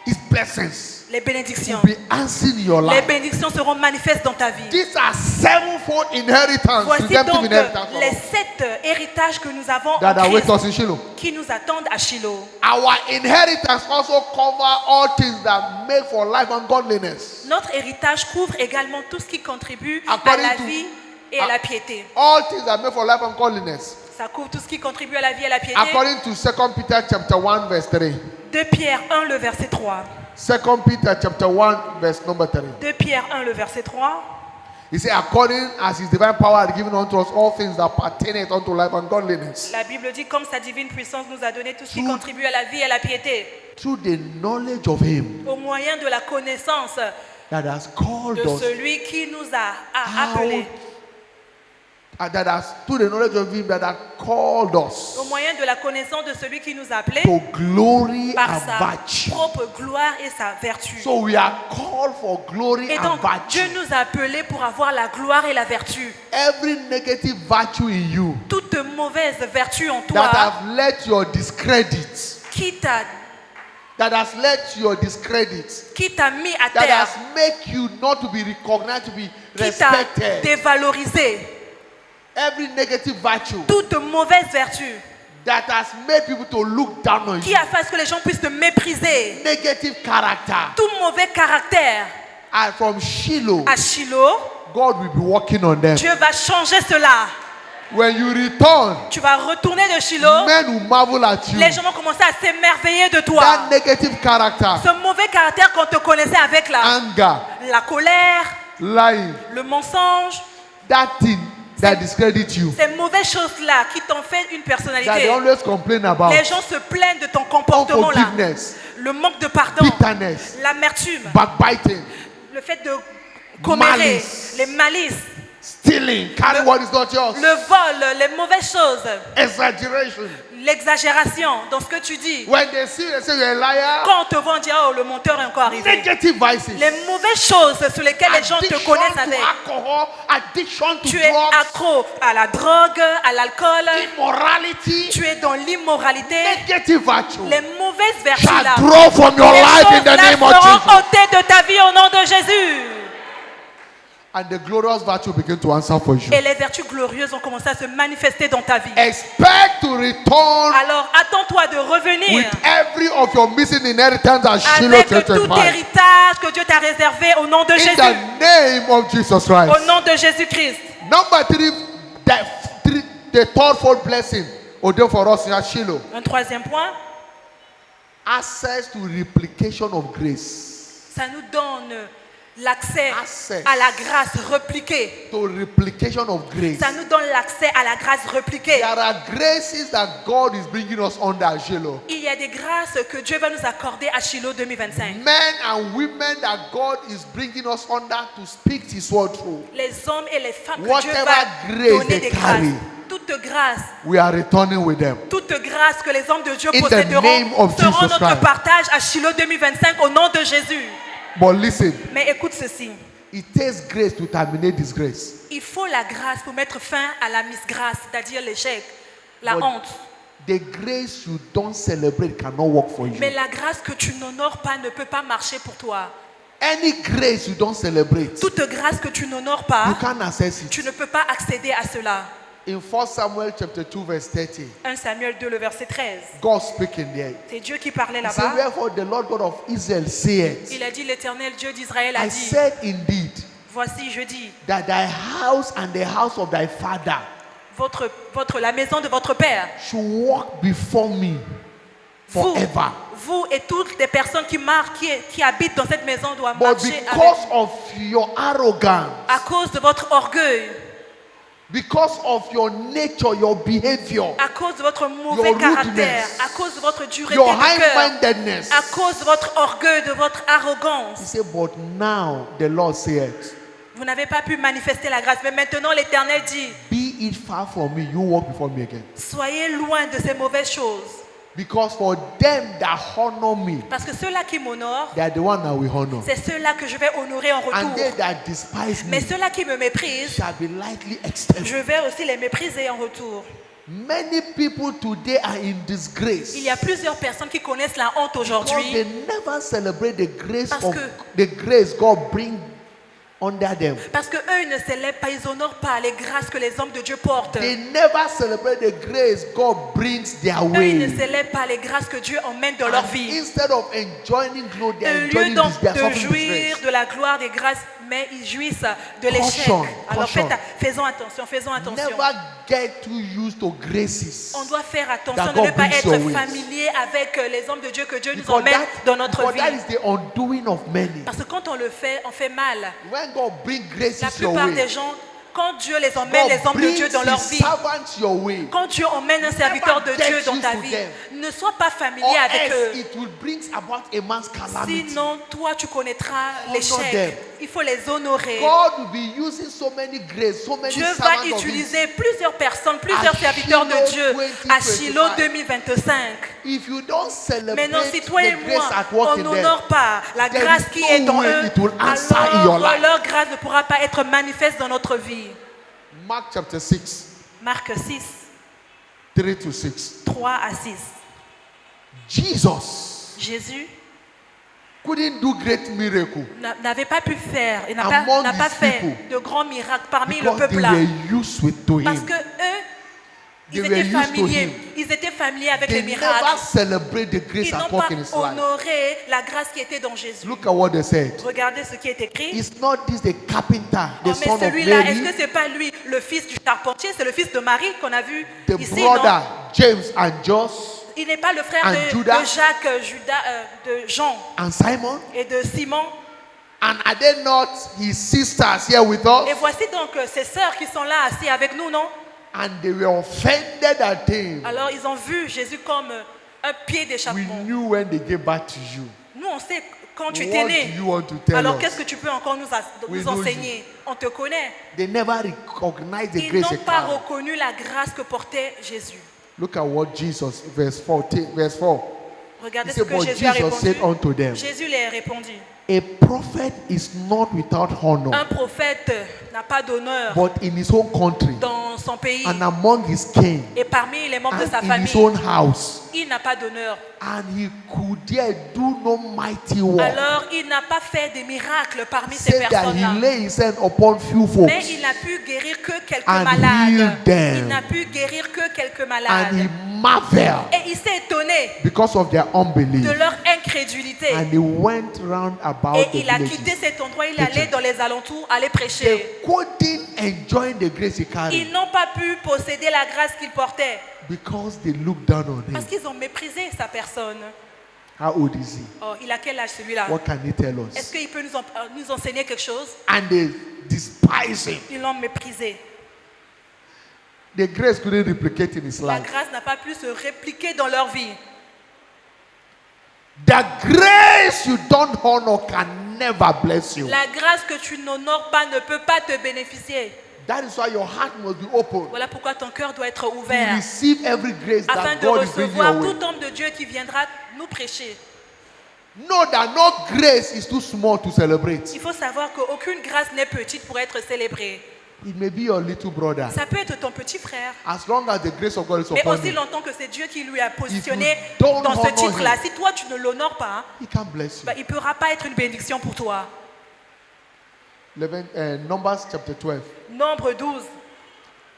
Is blessings. Les bénédictions. will be answered in your Les life. bénédictions seront manifestes dans ta vie. These are sevenfold inheritance, Voici redemptive donc inheritance for les us 7 héritages que nous avons that en await Christ us in Shiloh. qui nous attendent à Shiloh. Our inheritance also cover all things that make for life and godliness. Notre héritage couvre également tout ce qui contribue à According la to- vie et à la piété. All things that make for life and godliness. Ça couvre tout ce qui contribue à la vie et à la piété. According to 2 Peter chapter 1 verse 3. 2 Pierre 1, le verset 3. 2 Peter chapter 1 verse number 3. 2 Pierre 1, le verset 3. He said, according as his divine power had given unto us all things that pertain unto life and godliness, La Bible dit comme sa divine puissance nous a donné tout ce qui Tout- contribue à la vie et à la piété. through the knowledge of him Au moyen de la connaissance that has called de us, celui qui nous a appelés. that has through the knowledge of him that has called us Au moyen de la connaissance de celui qui nous a appelés to glory par and sa virtue. propre gloire et sa vertu. So we are called for glory Et and donc, Dieu virtue. nous a appelés pour avoir la gloire et la vertu. Every negative virtue in you Toute mauvaise vertu en that toi have led to your discredit, qui t'a mis à that terre, has make you not to be recognized, to be qui t'a respected. dévalorisé, Every negative virtue toute mauvaise vertu that has made people to look down on qui you, a fait à ce que les gens puissent te mépriser, negative character, tout mauvais caractère and from Shiloh, à Shiloh, God will be working on them. Dieu va changer cela. When you return, Tu vas retourner de Shiloh, men will marvel at you. les gens vont commencer à s'émerveiller de toi. That negative character, Ce mauvais caractère qu'on te connaissait avec anger, la colère, lying, le mensonge, that thing that discredits you, ces mauvaises choses-là qui t'ont fait une that they personnalité. always complain about, Les gens se plaignent de ton comportement-là. unforgiveness, Le manque de pardon, bitterness, l'amertume, backbiting, le fait de commérer, Malice. les malices, stealing, carry what is not yours, le vol, les mauvaises choses, exaggeration. l'exagération dans ce que tu dis. When they see, they say you're a liar. Quand on te voit, on dit oh, le monteur est encore arrivé. Negative vices. Les mauvaises choses sur lesquelles les gens te Addiction connaissent to avec. alcohol, addiction to Tu es drugs, accro à la drogue, à l'alcool. immorality, Tu es dans l'immoralité. negative virtue Les mauvaises vertus shall là. draw from your Les life in choses the là name of seront Jesus. ôtées de ta vie au nom de Jésus. And the glorious virtue begin to answer for you. Et les vertus glorieuses ont commencé à se manifester dans ta vie. Expect to return Alors attends-toi de revenir with every of your missing inheritance at Shiloh avec tout 2025. héritage que Dieu t'a réservé au nom de In Jésus. the name of Jesus Au Christ. nom de Jésus-Christ. Number the thoughtful blessing ordained for us in Shiloh. Un troisième point, Access to replication of grace. ça nous donne l'accès Access. à la grâce repliquée. To replication of grace. Ça nous donne l'accès à la grâce repliquée. There are graces that God is bringing us under at Shiloh. Il y a des grâces que Dieu va nous accorder à Shiloh 2025. Men and women that God is bringing us under to speak His word through. Les hommes et les femmes que Dieu Whatever va grace donner they des carry. grâces. Toute grâce, We are returning with them. toute grâce que les hommes de Dieu In the posséderont name of seront Jesus notre Christ. partage à Shiloh 2025 au nom de Jésus. But listen, Mais écoute ceci. it takes grace to terminate disgrace. Il faut la grâce pour mettre fin à la misgrâce, c'est-à-dire l'échec, la But honte. the grace you don't celebrate cannot work for you. Mais la grâce que tu n'honores pas ne peut pas marcher pour toi. Any grace you don't celebrate, Toute grâce que tu n'honores you pas, can't access it. tu ne peux pas accéder à cela. In 1 Samuel chapter 2 verse 30, 1 Samuel 2, le verset 13. God speaking there. C'est Dieu qui parlait He said, là-bas. wherefore the Lord God of Israel saith, Il a dit, l'Éternel Dieu d'Israël a I dit, said indeed voici, je dis, that thy house and the house of thy father la maison de votre Père, should walk before me vous, forever. vous et toutes les personnes qui habitent dans cette maison doivent But marcher avec, because of your arrogance, à cause de votre orgueil, because of your nature, your behavior, à cause de votre mauvais Your caractère, rudeness, à cause de votre dureté your de cœur, high-mindedness, à cause de votre orgueil, de votre arrogance. he said, but now the Lord saith, Vous n'avez pas pu manifester la grâce, mais maintenant l'Éternel dit, be it far from me, you walk before me again. soyez loin de ces mauvaises choses. Because for them that honor me, Parce que ceux-là qui m'honorent, they are the one that we honor. c'est ceux-là que je vais honorer en And they retour. that despise me Mais ceux-là qui me méprisent, shall be lightly extended. je vais aussi les mépriser en retour. Many people today are in disgrace. Il y a plusieurs personnes qui connaissent la honte Because aujourd'hui they never celebrate the grace Parce of que- the grace God bring under them. parce que eux ils ne célèbrent pas, ils honorent pas les grâces que les hommes de Dieu portent. They never celebrate the grace God brings their Eux ils ne way. célèbrent pas les grâces que Dieu emmène dans leur And vie. instead of enjoying glory, they are Au lieu enjoying donc this. They are de suffering jouir disgrace. de la gloire des grâces, mais ils jouissent de l'échec. Caution, Alors caution. faisons attention, faisons attention. Never get too used to graces. On doit faire attention That de ne God pas brings être your ways. familier avec les hommes de Dieu que Dieu nous Because emmène dans notre because vie. that is the undoing of many. Parce que quand on le fait, on fait mal. When God brings La graces your plupart des way, gens, quand Dieu les emmène, les God hommes de Dieu brings dans leur His vie, servants your way. quand Dieu emmène un serviteur de get Dieu dans used ta to vie, them. ne sois pas familier Or avec else eux. it will bring about a man's calamity. Sinon, toi, tu connaîtras them. l'échec. Il faut les honorer. God will be using so many grace, so many Dieu servants va of His. utiliser plusieurs personnes, plusieurs À serviteurs de Shiloh Dieu 2025. à Shiloh 2025. If you don't celebrate Maintenant, si toi et the grace moi, at work on in them, n'honore pas la there grâce is qui no est dans way eux, it will answer in your alors life. leur grâce ne pourra pas être manifeste dans notre vie. Mark chapter 6, Marc 6, 3 to 6. 3 à 6. Jesus Jésus couldn't do great miracle n'avait pas pu faire, il n'a Among n'a pas his fait people. de grands miracles parmi le because peuple they là. were used to Parce him. que eux, ils They were étaient used to familiers. him. Ils étaient familiers avec They les never miracles. celebrate the grace Ils at n'ont work pas in his life. honoré la grâce qui était dans Jésus. Look at what they said. Regardez ce qui est écrit. Is not this the carpenter, the Oh, son mais of celui-là, est-ce Mary, que c'est pas lui, le fils du charpentier, c'est le fils de Marie qu'on a vu the ici, brother non? James and Jos Il n'est pas le frère and de Judas? Jacques, de Jean and Simon? et de Simon. And are they not his sisters here with us? Et voici donc ces sœurs qui sont là assis avec nous, non? And they were offended at him. Alors ils ont vu Jésus comme un pied We d'échappement. knew when they gave back to you. Nous, on sait quand tu étais What do né. you want to tell Alors us? qu'est-ce que tu peux encore nous We know enseigner? On te connaît. They never recognized the Ils grace n'ont he pas carried. reconnu la grâce que portait Jésus. Look at what Jesus, verse 4. Regardez He ce said, que but Jésus a Jesus said répondu. unto them, Jésus leur a répondu. a prophet is not without honor, Un prophète n'a pas d'honneur but in his own country dans son pays and among his kin et parmi les membres de sa and in his famille. own house. Il n'a pas d'honneur. And he could there do no mighty work, Alors il n'a pas fait des miracles parmi ces said that he personnes-là. lay his hand upon few Mais folks il n'a pu guérir que quelques and malades. healed them. Il n'a pu guérir que quelques and he malades. marveled Et il s'est étonné because of their unbelief. de leur incrédulité. And he went round about Et the il a villages. quitté cet endroit, il The allait church. dans les alentours, aller They prêcher. couldn't enjoy the grace he carried Ils n'ont pas pu posséder la grâce qu'il portait because they looked down on him. parce qu'ils ont méprisé sa personne. How old is he? Oh, il a quel âge celui-là? What can he tell Est-ce us? qu'il peut nous enseigner quelque chose? And they despise him. Ils l'ont méprisé. The grace couldn't replicate in his La life. grâce n'a pas pu se répliquer dans leur vie. The grace you don't honor can never bless you. La grâce que tu n'honores pas ne peut pas te bénéficier. That is why your heart must be open Voilà pourquoi ton cœur doit être to ouvert receive every grace afin that de God is bringing recevoir your way. tout homme de Dieu qui viendra nous prêcher. Know that no grace is too small to celebrate. Il faut savoir qu'aucune grâce n'est petite pour être célébrée. It may be your little brother. Ça peut être ton petit frère, As long as the grace of God is mais upon aussi him, longtemps que c'est Dieu qui lui a positionné If you don't dans ce honor titre-là. him, Si toi tu ne l'honores pas, he can bless you. bah, il ne pourra pas être une bénédiction pour toi. Numbers chapter 12, Nombre 12.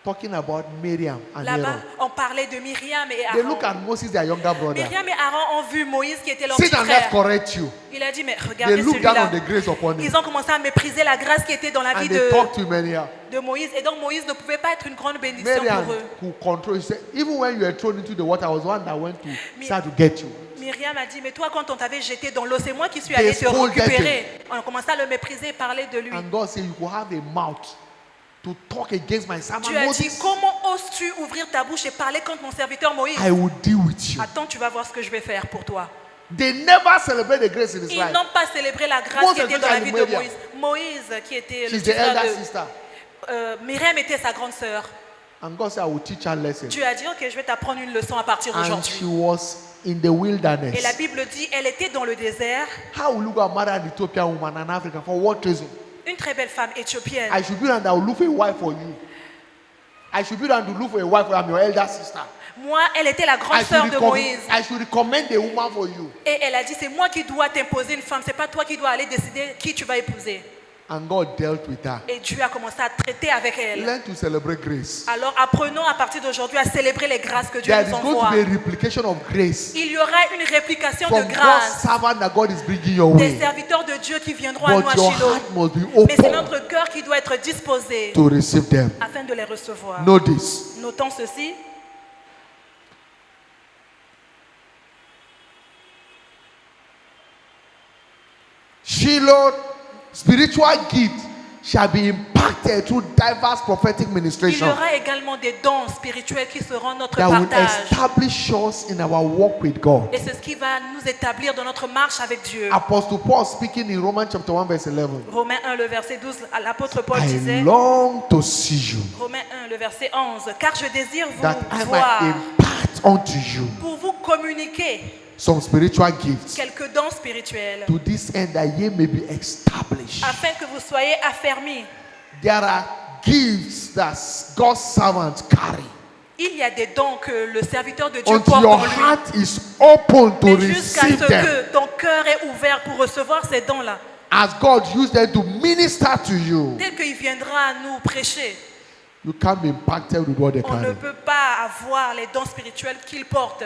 talking about Miriam and Là-bas, Aaron. on parlait de Myriam et They look Aaron. at Moses, their younger brother. Myriam et Aaron ont vu Moïse qui était leur Sit petit and let's frère. correct you. Il a dit, mais They regardez look down celui-là. on the grace upon him. Ils ont commencé à mépriser la grâce qui était dans la vie And they talk to Miriam. de Moïse. Et donc Moïse ne pouvait pas être une grande bénédiction Miriam pour eux. could control. He said, even when you were thrown into the water, I was the one that went to start to get you. Myriam a dit, mais toi quand on t'avait jeté dans l'eau, c'est moi qui suis They allé te scolded récupérer. On a commencé à le mépriser et parler de lui. And God said, you will have a mouth to talk against my servant Dieu a dit, Moses. comment oses-tu ouvrir ta bouche et parler contre mon serviteur Moïse? I will deal with you. Attends, tu vas voir ce que je vais faire pour toi. They never celebrate the grace in his Ils life. n'ont pas célébré la grâce Most qui était dans la vie de especially Moïse. Moïse, qui était le She's petit the frère elder de... sister. Myriam était sa grande sœur. And God said, I will teach her lesson. Dieu a dit, ok, je vais t'apprendre une leçon à partir And d'aujourd'hui. she was in the Et la wilderness. Bible dit, elle était dans le désert, How will you go and marry an Ethiopian woman and African? For what reason? une très belle femme éthiopienne. I should do that. I will look for a wife for you. I should be down to look for a wife. I'm your elder sister. Moi, elle était la grande sœur de Moïse. I should recommend a woman for you. Et elle a dit, c'est moi qui dois t'imposer une femme. C'est pas toi qui dois aller décider qui tu vas épouser. And God dealt with her. Et Dieu a commencé à traiter avec elle. Learn to celebrate grace. Alors apprenons à partir d'aujourd'hui à célébrer les grâces que Dieu There nous is going to envoie. be a replication of grace Il y aura une réplication from de God's grâce servant that God is bringing your des way. serviteurs de Dieu qui viendront à nous But à your Shiloh. heart must be Mais c'est open notre cœur qui doit être disposé to receive them. afin de les recevoir. Know this. Notons ceci. Shiloh spiritual gift shall be impacted through diverse prophetic Il y ministration aura également des dons spirituels qui seront notre that will partage. establish us in our walk with God. Et c'est ce qui va nous établir dans notre marche avec Dieu. Apostle Paul speaking in Romans chapter 1 verse 11. Romains 1, le verset 12, l'apôtre Paul I disait, long to see you Romains 1, le verset 11, car je désire that I vous might voir impart unto you pour vous communiquer some spiritual gifts quelques dons spirituels to this end that ye may be established. afin que vous soyez affermis. There are gifts that God's servants carry. Il y a des dons que le serviteur de Dieu Until porte your en lui. heart is open to Mais jusqu'à ce receive them. que ton cœur est ouvert pour recevoir ces dons-là, As God used them to minister to you, tel qu'il viendra nous prêcher, you can't be impacted with what they on ne carry. peut pas avoir les dons spirituels qu'il porte.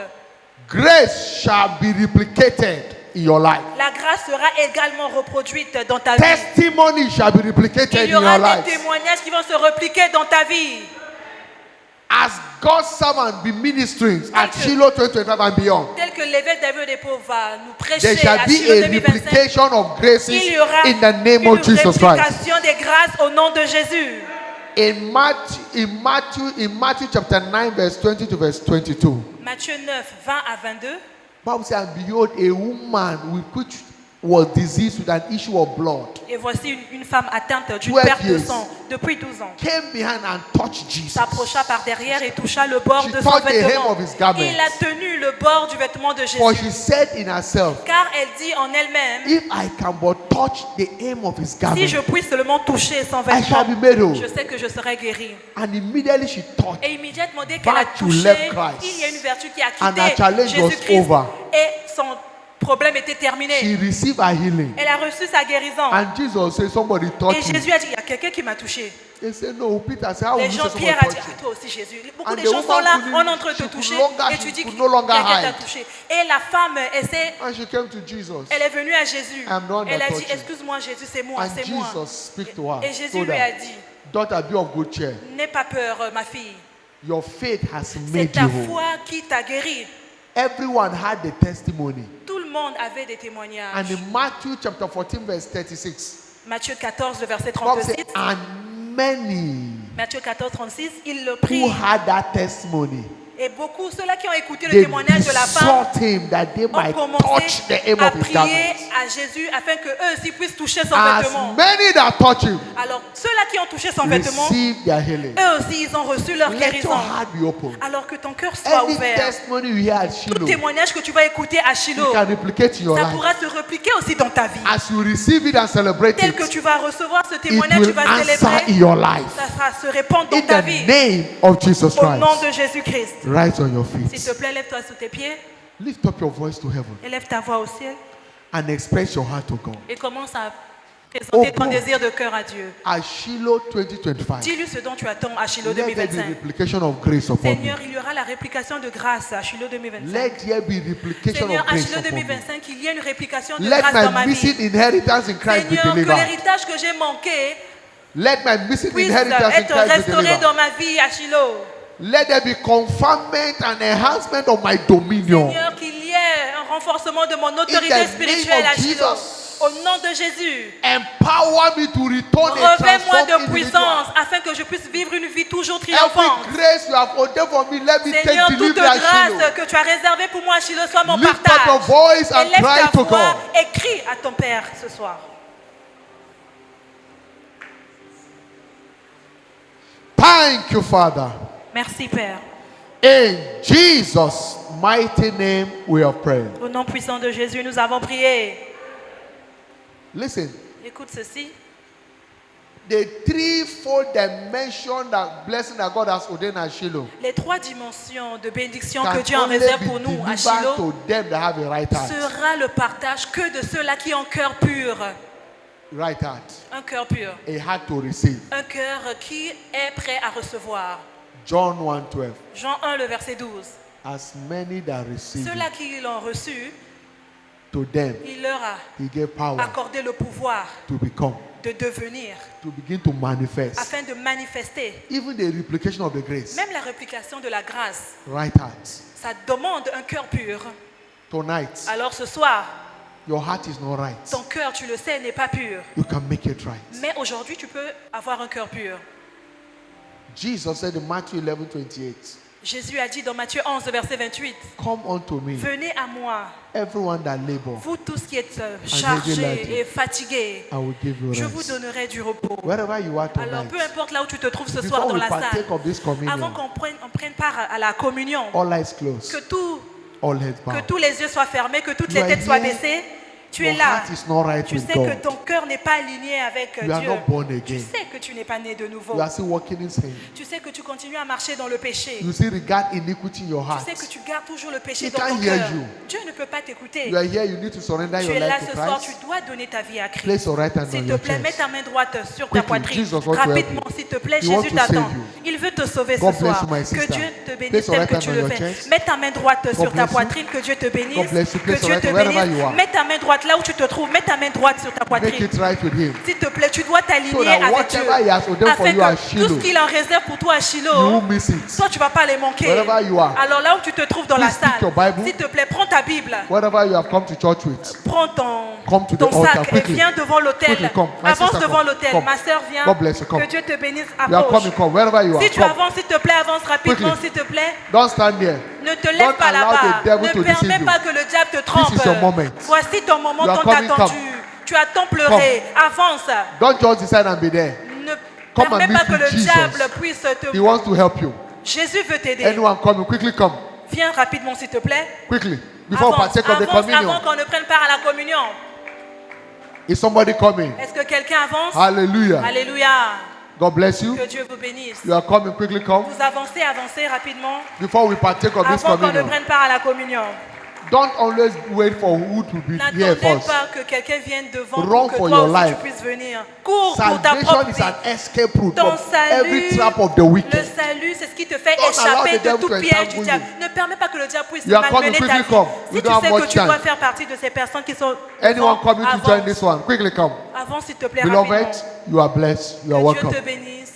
Grace shall be replicated in your life. La grâce sera également reproduite dans ta vie. Testimony shall be replicated Il in y your aura life. des témoignages qui vont se repliquer dans ta vie. As God's servant be ministering at que- Shiloh 2025 and beyond, Tel que l'évêque David des pauvres va nous there prêcher shall à be Shiloh a 2025, replication of graces il y aura in the name une of Jesus Christ. réplication des grâces au nom de Jésus. In Matthew chapter 9 verse 20 to verse 22. Matthieu 9, 20 à 22. Bible says, and behold, a woman with which was diseased with an issue of blood Et voici une femme atteinte d'une 12 perte de years. sang depuis 12 ans. came behind and touched Jesus. S'approcha par derrière et toucha le bord She de son touched the hem vêtement. of his garment. Il a tenu le bord du vêtement de For Jésus. she said in herself, Car elle dit en elle-même, if I can but touch the hem of his si garment, je puis seulement toucher son I shall vêtement, be made whole. je sais que je serai guérie. And immediately she touched. Et immédiatement, dès qu'elle a Back to touché, left Christ. il y a une vertu qui a And her quitté challenge was Jésus-Christ. over. Et son problème était terminé. She received her healing. Elle a reçu sa guérison. And Jesus said, somebody Et touched me. Jésus a dit, il y a quelqu'un qui m'a touché. They said, no. Peter said, how will Les you gens, say Pierre somebody a dit, touched ah, you? toi aussi Jésus. Beaucoup And de the gens sont woman là, couldn't- on est en train de she te could toucher, longer- et she tu dis could que no longer quelqu'un t'a hide. touché. Et la femme essaie, And she came to Jesus. elle est venue à Jésus. I'm the one that Elle a dit, touched you. excuse-moi Jésus, c'est moi, And c'est moi. Jesus speak to her. Et Jésus Told lui a her, dit, daughter, be of good cheer. n'aie pas peur, ma fille. Your faith has C'est made ta you whole. foi qui t'a guéri. Everyone had the testimony. Tout le monde avait des And témoignages. in Matthew chapter 14, verse 36, Matthieu 14, le verset Bible 36. says, and many Matthieu 14, 36, il le who prie. had that testimony, Et beaucoup, ceux-là qui ont écouté le they témoignage de la femme, besought him that they ont might commencé touch the hem à of his prier garment. à Jésus afin que eux aussi puissent toucher son As vêtement. many that touch him Alors, ceux-là qui ont touché son vêtement, receive their healing. eux aussi, ils ont reçu leur Let guérison. your heart be open. Alors que ton cœur soit Any ouvert. testimony you hear at Tout Shiloh, témoignage que tu vas écouter à you Shiloh, can replicate in your ça life. pourra se repliquer aussi dans ta vie. As you receive it and celebrate Tel que it, tu vas recevoir ce it témoignage, tu will vas answer in célébrer, your life. ça va se répandre dans In ta the vie. name of Jesus Au nom Christ. de Jésus-Christ. Rise on your S'il te feet. plaît, lève-toi sous tes pieds, Lift up your voice to heaven élève ta voix au ciel and express your heart to God. et commence à présenter ton God. désir de cœur à Dieu. At Shiloh 2025, Dis-lui ce dont tu attends à Shiloh let there be 2025. replication of grace upon you. Seigneur, il y aura la réplication de grâce à Shiloh 2025. Let there be replication Seigneur, of à grace Shiloh upon you. 2025, il y a une réplication de Let grâce dans my ma missing vie. inheritance in Christ be Seigneur, que delivered. l'héritage que j'ai manqué Let my missing puisse inheritance in être Christ be restauré delivered. dans ma vie à Shiloh. Let there be confinement and enhancement of my dominion. Seigneur, qu'il y ait un renforcement de mon In autorité the name spirituelle à of Shiloh. Jesus. Au nom de Jésus, Empower me to return a revêt-moi de transformed puissance individual. afin que je puisse vivre une vie toujours Every triomphante. grace you have ordained for me, let me Seigneur, take toute delivery at Shiloh. grâce que tu as réservée pour moi à Shiloh soit mon Lift up partage. your voice and Élève cry ta to voix God. et crie à ton Père ce soir. Thank you, Father. Merci Père. In Jesus' mighty name we have prayed. Au nom puissant de Jésus, nous avons prié. Listen, Écoute ceci. the threefold dimension that blessing that God has ordained at Shiloh Les 3 dimensions de bénédiction can que Dieu en only réserve be pour nous à delivered Shiloh to them that have a right heart. sera le partage que de ceux-là qui ont un cœur pur. Right heart. Un cœur pur. A heart to receive. Un cœur qui est prêt à recevoir. John 1:12. Jean 1, le verset 12. As many that receive Ceux-là it, qui l'ont reçu, to them il leur a he gave power accordé le pouvoir to become, de devenir, to begin to manifest. afin de manifester. Even the replication of the grace. Même la réplication de la grâce, Right heart. ça demande un cœur pur. Tonight, Alors ce soir, your heart is not right. ton cœur, tu le sais, n'est pas pur. You can make it right. Mais aujourd'hui, tu peux avoir un cœur pur. Jesus said in Matthew 11:28, Jésus a dit dans Matthieu 11, verset 28, come unto me, venez à moi, everyone that labor, vous tous qui êtes heavy chargés laden. et fatigués, I will give you je vous rest. donnerai du repos. Wherever you are Alors, tonight, peu importe là où tu te trouves ce soir before dans we la salle, partake of this avant communion, qu'on prenne part à la communion, all eyes closed, all heads que bowed. tous les yeux soient fermés, que toutes You les are têtes soient here. baissées. Tu es Your là. heart is not right Tu with sais que God. ton cœur n'est pas aligné avec You are Dieu. not born Tu again. sais que tu n'es pas né de nouveau. You are still walking in sin. Tu sais que tu continues à marcher dans le péché. You still regard iniquity in your Tu heart. sais que tu gardes toujours le péché He dans can't ton hear cœur. you. Dieu ne peut pas t'écouter. You are here, you need to surrender Tu your es là life ce to soir, tu Christ. dois donner ta vie à Christ. Place your right hand on S'il te your plaît, mets chest. ta main droite sur ta Quickly, poitrine. Jesus wants to help Rapidement, you. s'il te plaît, He wants Jésus to save t'attend. you. Il veut te sauver God ce bless soir. you, my Que sister. Dieu te Place bénisse your tel right que hand tu on le your fais. chest. Mets ta main droite sur ta bless you. poitrine. Que Dieu te bénisse. God bless you. Que Place your Dieu right te hand wherever bénisse. you are. Mets ta main droite là où tu te trouves. Mets ta main droite sur ta Make poitrine. it right with him. S'il te plaît, tu dois So t'aligner that avec Dieu. whatever he has ordained for Afin you at que tout Shiloh, ce qu'il en réserve pour toi à you Shiloh, won't miss it. toi, tu ne vas pas les manquer. Wherever you are. Alors là où tu te trouves dans la Please pick salle, your Bible. s'il te plaît, prends ta Bible. Whatever you have come to church with, Prends Come to ton the altar sac quickly. et viens devant l'autel. Quickly, come. My Avance sister, devant come. l'autel. Come. Ma soeur vient. God bless you, come. Que Dieu te bénisse. you are Approche. coming, come. Wherever you are, Si tu come. avances, s'il te plaît, avance rapidement, Quickly. s'il te plaît. Don't stand there. Ne te lève Don't pas allow là-bas. the devil Ne to permets deceive pas you. que le diable te trompe. is your moment. Voici ton moment You are tant coming, attendu. come. Tu as tant pleuré. Avance. Don't just decide and be there. Ne Come and permets meet pas que with le Jesus. diable puisse He te... wants to help you. Jésus veut t'aider. Anyone coming, quickly come. Viens rapidement, s'il te plaît. Quickly. Before we Avance, partake of the avance communion. avant qu'on ne prenne part à la communion. Is somebody coming? Est-ce que quelqu'un avance? Hallelujah. Alléluia. God bless you. Que Dieu vous bénisse. You are coming, quickly come. Vous avancez rapidement Before we partake of this avant qu'on ne communion. prenne part à la communion. Don't always wait for who to be here N'attendez first. pas que quelqu'un vienne devant Run pour que for toi your aussi life. tu puisses venir. Cours pour ta Salvation propre is vie. an escape route Ton from salut, every trap of the le wicked. salut, c'est ce qui te fait Don't allow échapper the de devil tout to piège entangle du diable. you. Ne permets pas que le diable puisse You are malmener coming, ta quickly vie. come. Si We tu don't have sais much que tu time. dois faire partie de ces personnes qui sont Anyone devant, coming to join avance. this one, quickly come. Avance, s'il te plaît, Beloved, rapidement. you are blessed. You are Que Dieu welcome. te bénisse.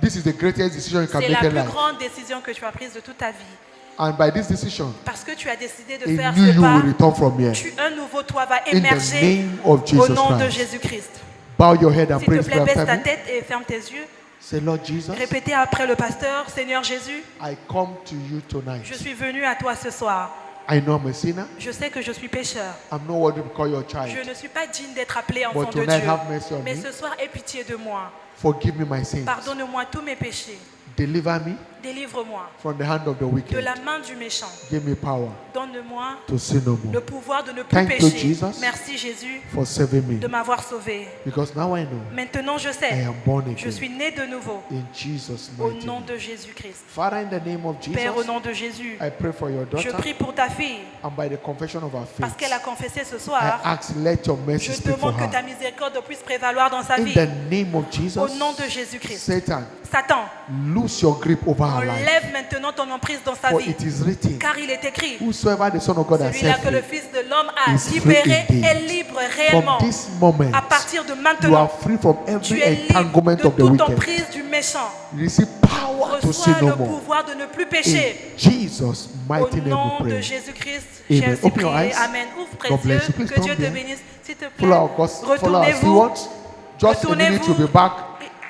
This is the greatest decision you can C'est make la in plus life. grande décision que tu as prise de toute ta vie. And by this decision, Parce que tu as décidé de a faire new ce you will pas, return from here. un nouveau toi va In the émerger name of au Jesus nom de Christ. Jésus-Christ. Bow your head and S'il pray te this plaît, prayer baisse ta after me. tête et ferme tes yeux. Say, Lord Jesus, Répétez après le pasteur, Seigneur Jésus, I come to you tonight. je suis venu à toi ce soir. I know I'm a sinner. Je sais que je suis pécheur. I'm not worthy to be called your Je child. ne suis pas digne d'être appelé enfant But de tonight, Dieu. have mercy on Mais me. ce soir, aie pitié de moi. Forgive me my sins. Pardonne-moi tous mes péchés. Deliver me Délivre-moi from the hand of the de wicked. la main du méchant. Give me power Donne-moi to sin no le more. pouvoir de ne plus Thank you, pécher. Jesus. Merci Jésus For saving me. de m'avoir sauvé. Because now I know Maintenant je I sais, am born je again. suis né de nouveau In Jesus' au mighty nom name. de Jésus-Christ. Father, in the name of Père, au Jesus, nom de Jésus, I pray for your je daughter. prie pour ta fille And by the confession of our parce qu'elle a faith, confessé ce I soir. ask, let your mercy Je speak for demande que ta her. miséricorde puisse prévaloir dans sa In vie. the name of Au Jesus, nom de Jésus-Christ. Satan, Satan, lose your grip over her life. enlève maintenant ton emprise dans sa For vie. it is written, Car il est écrit, whosoever the Son of God has celui-là set que le free, Fils de l'homme a is free libéré indeed. est libre réellement. From this moment, À partir de you maintenant, are free from tu every es libre entanglement de of the toute wicked. emprise du méchant. You receive power to sin Reçois no le more. pouvoir de ne plus In pécher. Jesus' Au mighty name nom we de pray. Jésus-Christ, Amen. j'ai ainsi Open your prié. eyes. Amen. Ouvre tes God bless yeux. you. Please Que Dieu come te here. bénisse. S'il te plaît, Follow our follow us if retournez-vous. you want. Just a minute to be back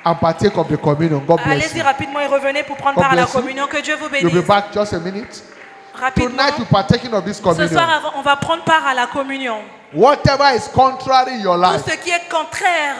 and partake of the communion. God bless Allez-y you. rapidement et revenez pour prendre God part à la bless you. communion. Que Dieu vous You'll be bénisse. back just a minute. Rapidement. Tonight we're partaking of this Ce communion. soir, on va prendre part à la communion. Whatever is contrary in your Tout life, ce qui est contraire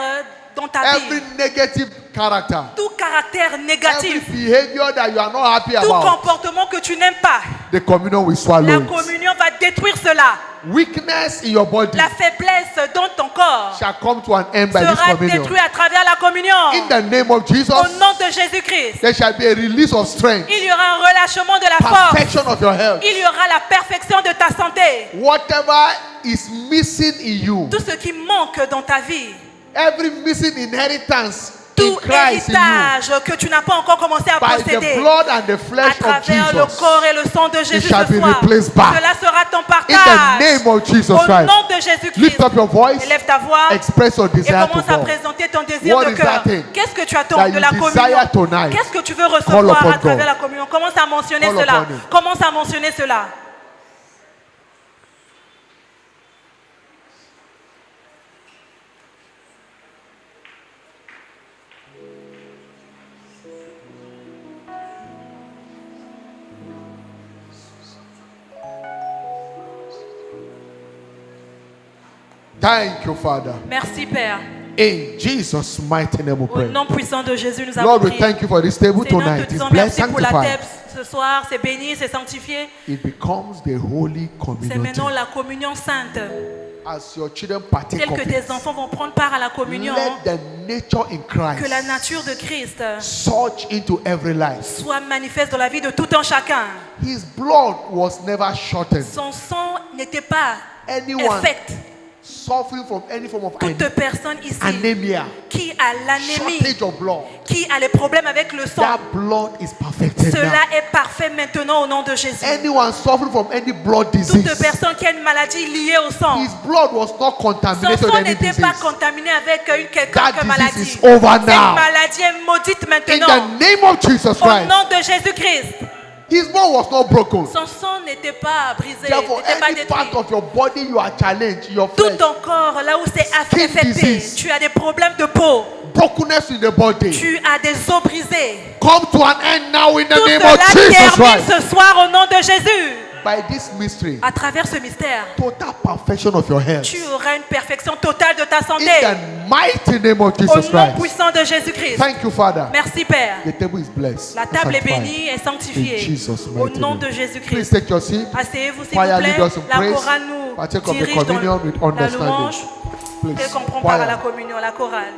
dans ta every vie, negative character, tout caractère every négatif, behavior that you are not happy tout about, comportement que tu n'aimes pas, the communion will swallow la it. communion va détruire cela. Weakness in your body, La faiblesse dans ton corps, mort shall come to an end by this sera communion. détruit à travers la communion. In the name of Jesus, Au nom de Jésus-Christ, there shall be a release of strength, il y aura un relâchement de la force. perfection of your health. Il y aura la perfection de ta santé. Whatever is missing in you, Tout ce qui manque dans ta vie, every missing inheritance in tout Christ in you, héritage que tu n'as pas encore commencé à by the posséder, blood and the à flesh of travers le Jesus, corps et le sang de Jésus shall ce be soir, replaced back. cela sera ton in the partage. name of Jesus Au Christ. nom de Jésus-Christ, Lift up your voice, élève ta voix express your et desire to commence à God. présenter ton désir What de is cœur. that thing Qu'est-ce que tu attends that de you la desire communion? tonight? Qu'est-ce que tu veux Call recevoir upon à travers God. la communion? Commence à mentionner Call cela. upon Him. Commence à mentionner cela. Thank you, Father. Merci Père. In Jesus' mighty name we Au pray. nom puissant de Jésus, nous avons Lord, we prié. thank you for this table Seigneur, tonight. nous te It's disons blessed, merci pour la sanctified. table ce soir. C'est béni, c'est sanctifié. It becomes the holy C'est communion. maintenant table. la communion sainte. As your children partake Tel que of tes it, enfants vont prendre part à la communion, let the nature in que la Christ nature de Christ surge into every life. soit manifeste dans la vie de tout un chacun. His blood was never shortened. Son sang n'était pas Anyone infect. suffering from any form of Toute personne ici anemia, qui a l'anémie, shortage of blood, qui a les problèmes avec le sang, that blood is perfected cela now. est parfait maintenant au nom de Jésus. Anyone suffering from any blood Toute disease, personne qui a une maladie liée au sang, his blood was not son contaminated with sang any n'était pas disease. contaminé avec une That quelconque disease maladie. is over Cette now. maladie est maudite In maintenant. the name of Jesus Au Christ, nom de Jésus-Christ. his bone was not broken. Son sang n'était pas brisé, Therefore, n'était pas any détruit. part of your body you are challenged, your Tout flesh, ton corps, là où c'est Skin affecté, disease. tu as des problèmes de peau, brokenness in the body, tu as des os brisés. come to an end now in the Tout name cela of Jesus termine Christ. ce soir au nom de Jésus. By this mystery, À travers ce mystère, total perfection of your health. tu auras une perfection totale de ta In santé. the mighty name of Au Jesus nom Christ. puissant de Jésus-Christ. Thank you, Father. Merci Père. The table is blessed. La table est Sanctified. bénie et In sanctifiée. Jesus' Au mighty nom name. de Please Jésus-Christ. take your seat. Asseyez-vous s'il Choir, vous lead plaît. us in La praise. chorale nous Partake of the dirige dans communion with la understanding. louange. Please. Tel qu'on prend part à la Choir. communion, la chorale.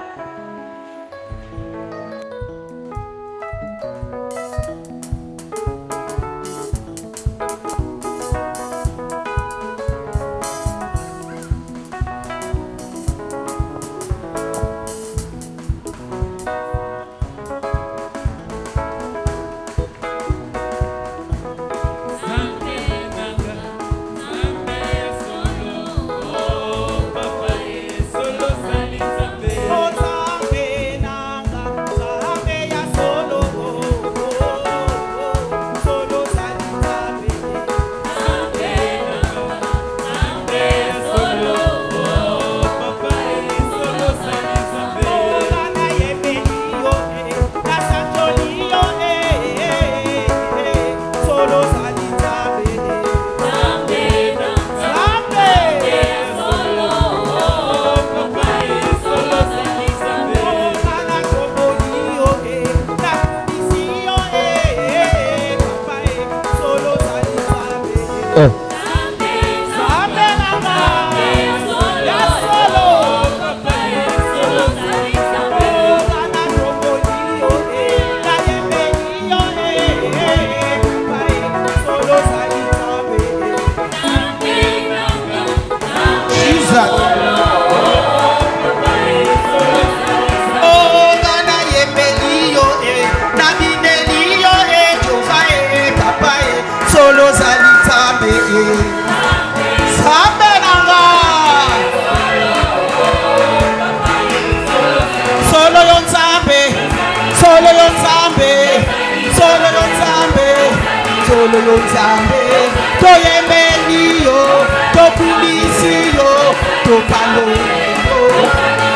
Solo yo nzambe toyembeli yo tokulisi yo topaloyo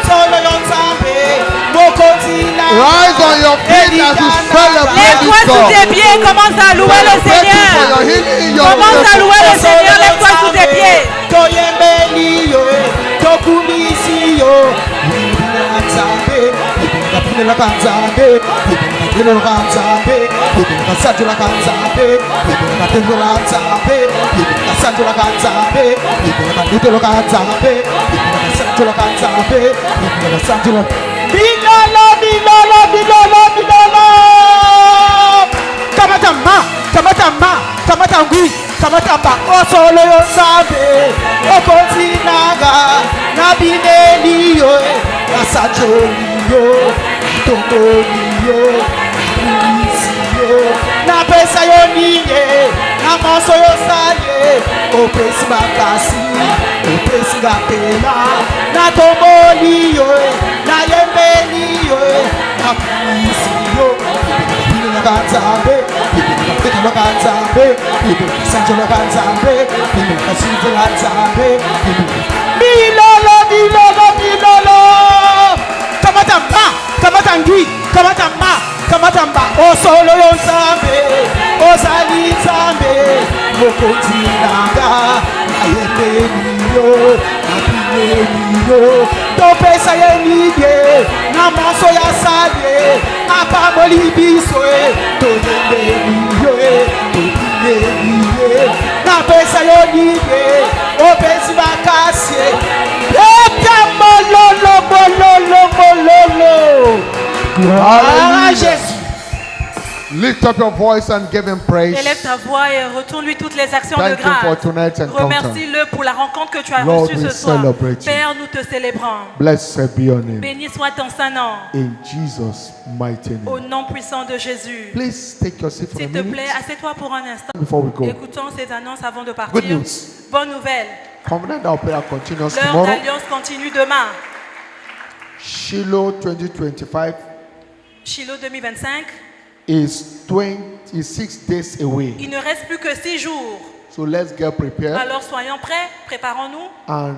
solo yo nzambe mokonzi la Rise on your feet as you celebrate Lève-toi this sous tes God. pieds, commence à louer le Thank you for Seigneur. your healing, your Commence à louer le blessing. Seigneur, lève-toi sous tes pieds. toyembeli yo tokulisi yo nzambe la kanzambe la kanzambe kasato la kanzambe katendo la kanzambe kasato la kanzambe katendo la kanzambe sanjula kanzambe ibinga sanjula bilolo bilolo bilolo bilolo kamata ngui kamata ba osolo yo sambe okozinaga na bineli yo na sanjoli yo tongoli yo na pesa yo niye na monso yo sale opesi makasi opesi ngapela na tomboli yo na yembeli yo na polisi yo ibinga na kanzambe ibinga na kanzambe ibinga sanjolo kanzambe ibinga sanjolo kanzambe bilolo bilolo bilolo kamata ngui kamata mba osolo yo nzambe ozali nzambe mokonzi nanga nayembeli yo napineli yo topesa ye libye na monso ya sale apamoli biso toyembeli yo topineli ye napesa yo libye opesi makasi eta mololo Hallelujah. Jésus. Lift up your voice and give him praise. Élève ta voix et retourne-lui toutes les actions de Thank him for grâce. tonight's encounter. Remercie-le pour la rencontre que tu as Lord, reçue we ce soir. celebrate you. Père, nous te célébrons. Blessed be your name. Béni soit ton Saint-Nom. In Jesus' mighty Au name. nom puissant de Jésus. Please take your seat for a S'il te minute plaît, assieds-toi pour un instant. before we go. Écoutons ces annonces avant de Good partir. news. Bonne nouvelle. Covenant our prayer continues L'heure tomorrow. d'alliance continue demain. Shiloh 2025 Shiloh 2025. is 26 days away. Il ne reste plus que 6 jours. So let's get prepared Alors soyons prêts, préparons-nous. and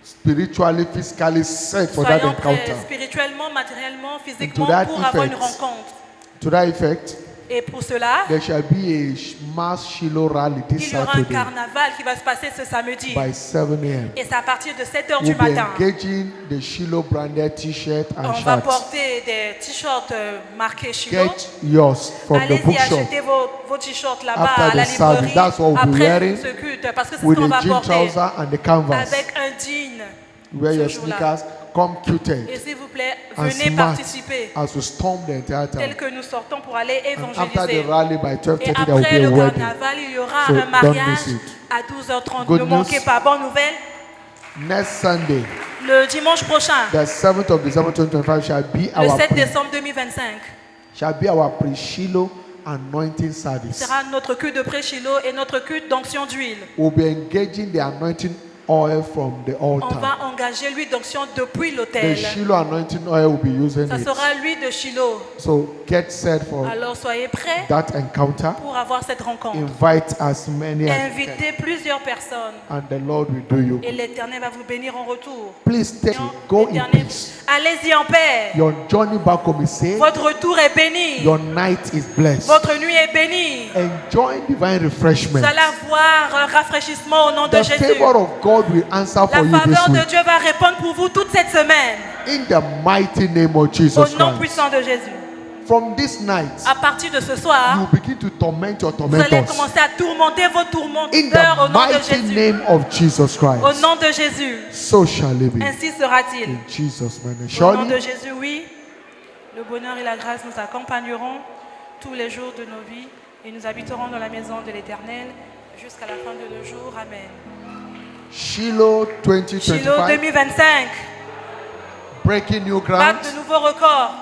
spiritually, physically set for that Soyons prêts encounter. spirituellement, matériellement, physiquement that pour avoir une effect, rencontre. To that effect, Et pour cela, there shall be a mass Shiloh rally il this y aura un Saturday carnaval qui va se passer ce samedi. by 7 a.m. Et c'est à partir de 7 h We'll du be matin. engaging the Shiloh branded t-shirt and On va shirts. porter des t-shirts marqués Shiloh. Get yours from the Allez-y, bookshop achetez vos t-shirts là-bas After à la the service. librairie That's what we'll be après wearing ce culte. Parce que c'est ce with qu'on the va jean porter. trouser and the canvas. Avec un jean. Wear your ce jour-là. sneakers, come Et cuted s'il vous plaît, and venez smart participer. as we storm the entire Tel town. que nous sortons pour aller And after the évangéliser. rally by Et 12:30 there will après be a le wedding. carnaval, il y aura So un don't mariage miss it. à 12h30. Good Ne manquez news. pas. Bonne nouvelle. Next Sunday, Le dimanche prochain, the 7th of December 2025 le 7 décembre 2025, shall be our pre-Shiloh anointing service. sera notre culte de pré-Shiloh et notre culte d'onction d'huile. We'll be engaging the anointing oil from the On altar. va engager l'huile d'onction depuis The l'autel. Shiloh anointing oil will be using Ça it. sera l'huile de Shiloh. So get set for Alors soyez prêts that encounter. pour avoir cette rencontre. Invite as many as you can, Invitez plusieurs personnes and the Lord will do you. et l'Éternel va vous bénir en retour. Please take go in L'Éternel- peace. Allez-y en paix. Your journey back home is safe. Votre retour est béni. Your night is blessed. Votre nuit est bénie. Enjoy divine refreshment. Vous allez avoir un rafraîchissement au nom de The Jésus. favor of God will answer for La you this faveur de week. Dieu va répondre pour vous toute cette semaine. In the mighty name of Au Jesus nom Christ. puissant de Jésus. From this night, À partir de ce soir, you begin to torment your vous allez tormentors. commencer à tourmenter vos In tourmenteurs au the nom de mighty Jésus. name of Jesus Au Christ. nom de Jésus. So shall it be. Ainsi sera-t-il. In Jesus' name. Au nom de Surely, Jésus, oui. Le bonheur et la grâce nous accompagneront tous les jours de nos vies et nous habiterons dans la maison de l'Éternel jusqu'à la fin de nos jours. Amen. Shiloh Shiloh 2025, 2025. breaking new Battre ground. de nouveaux records.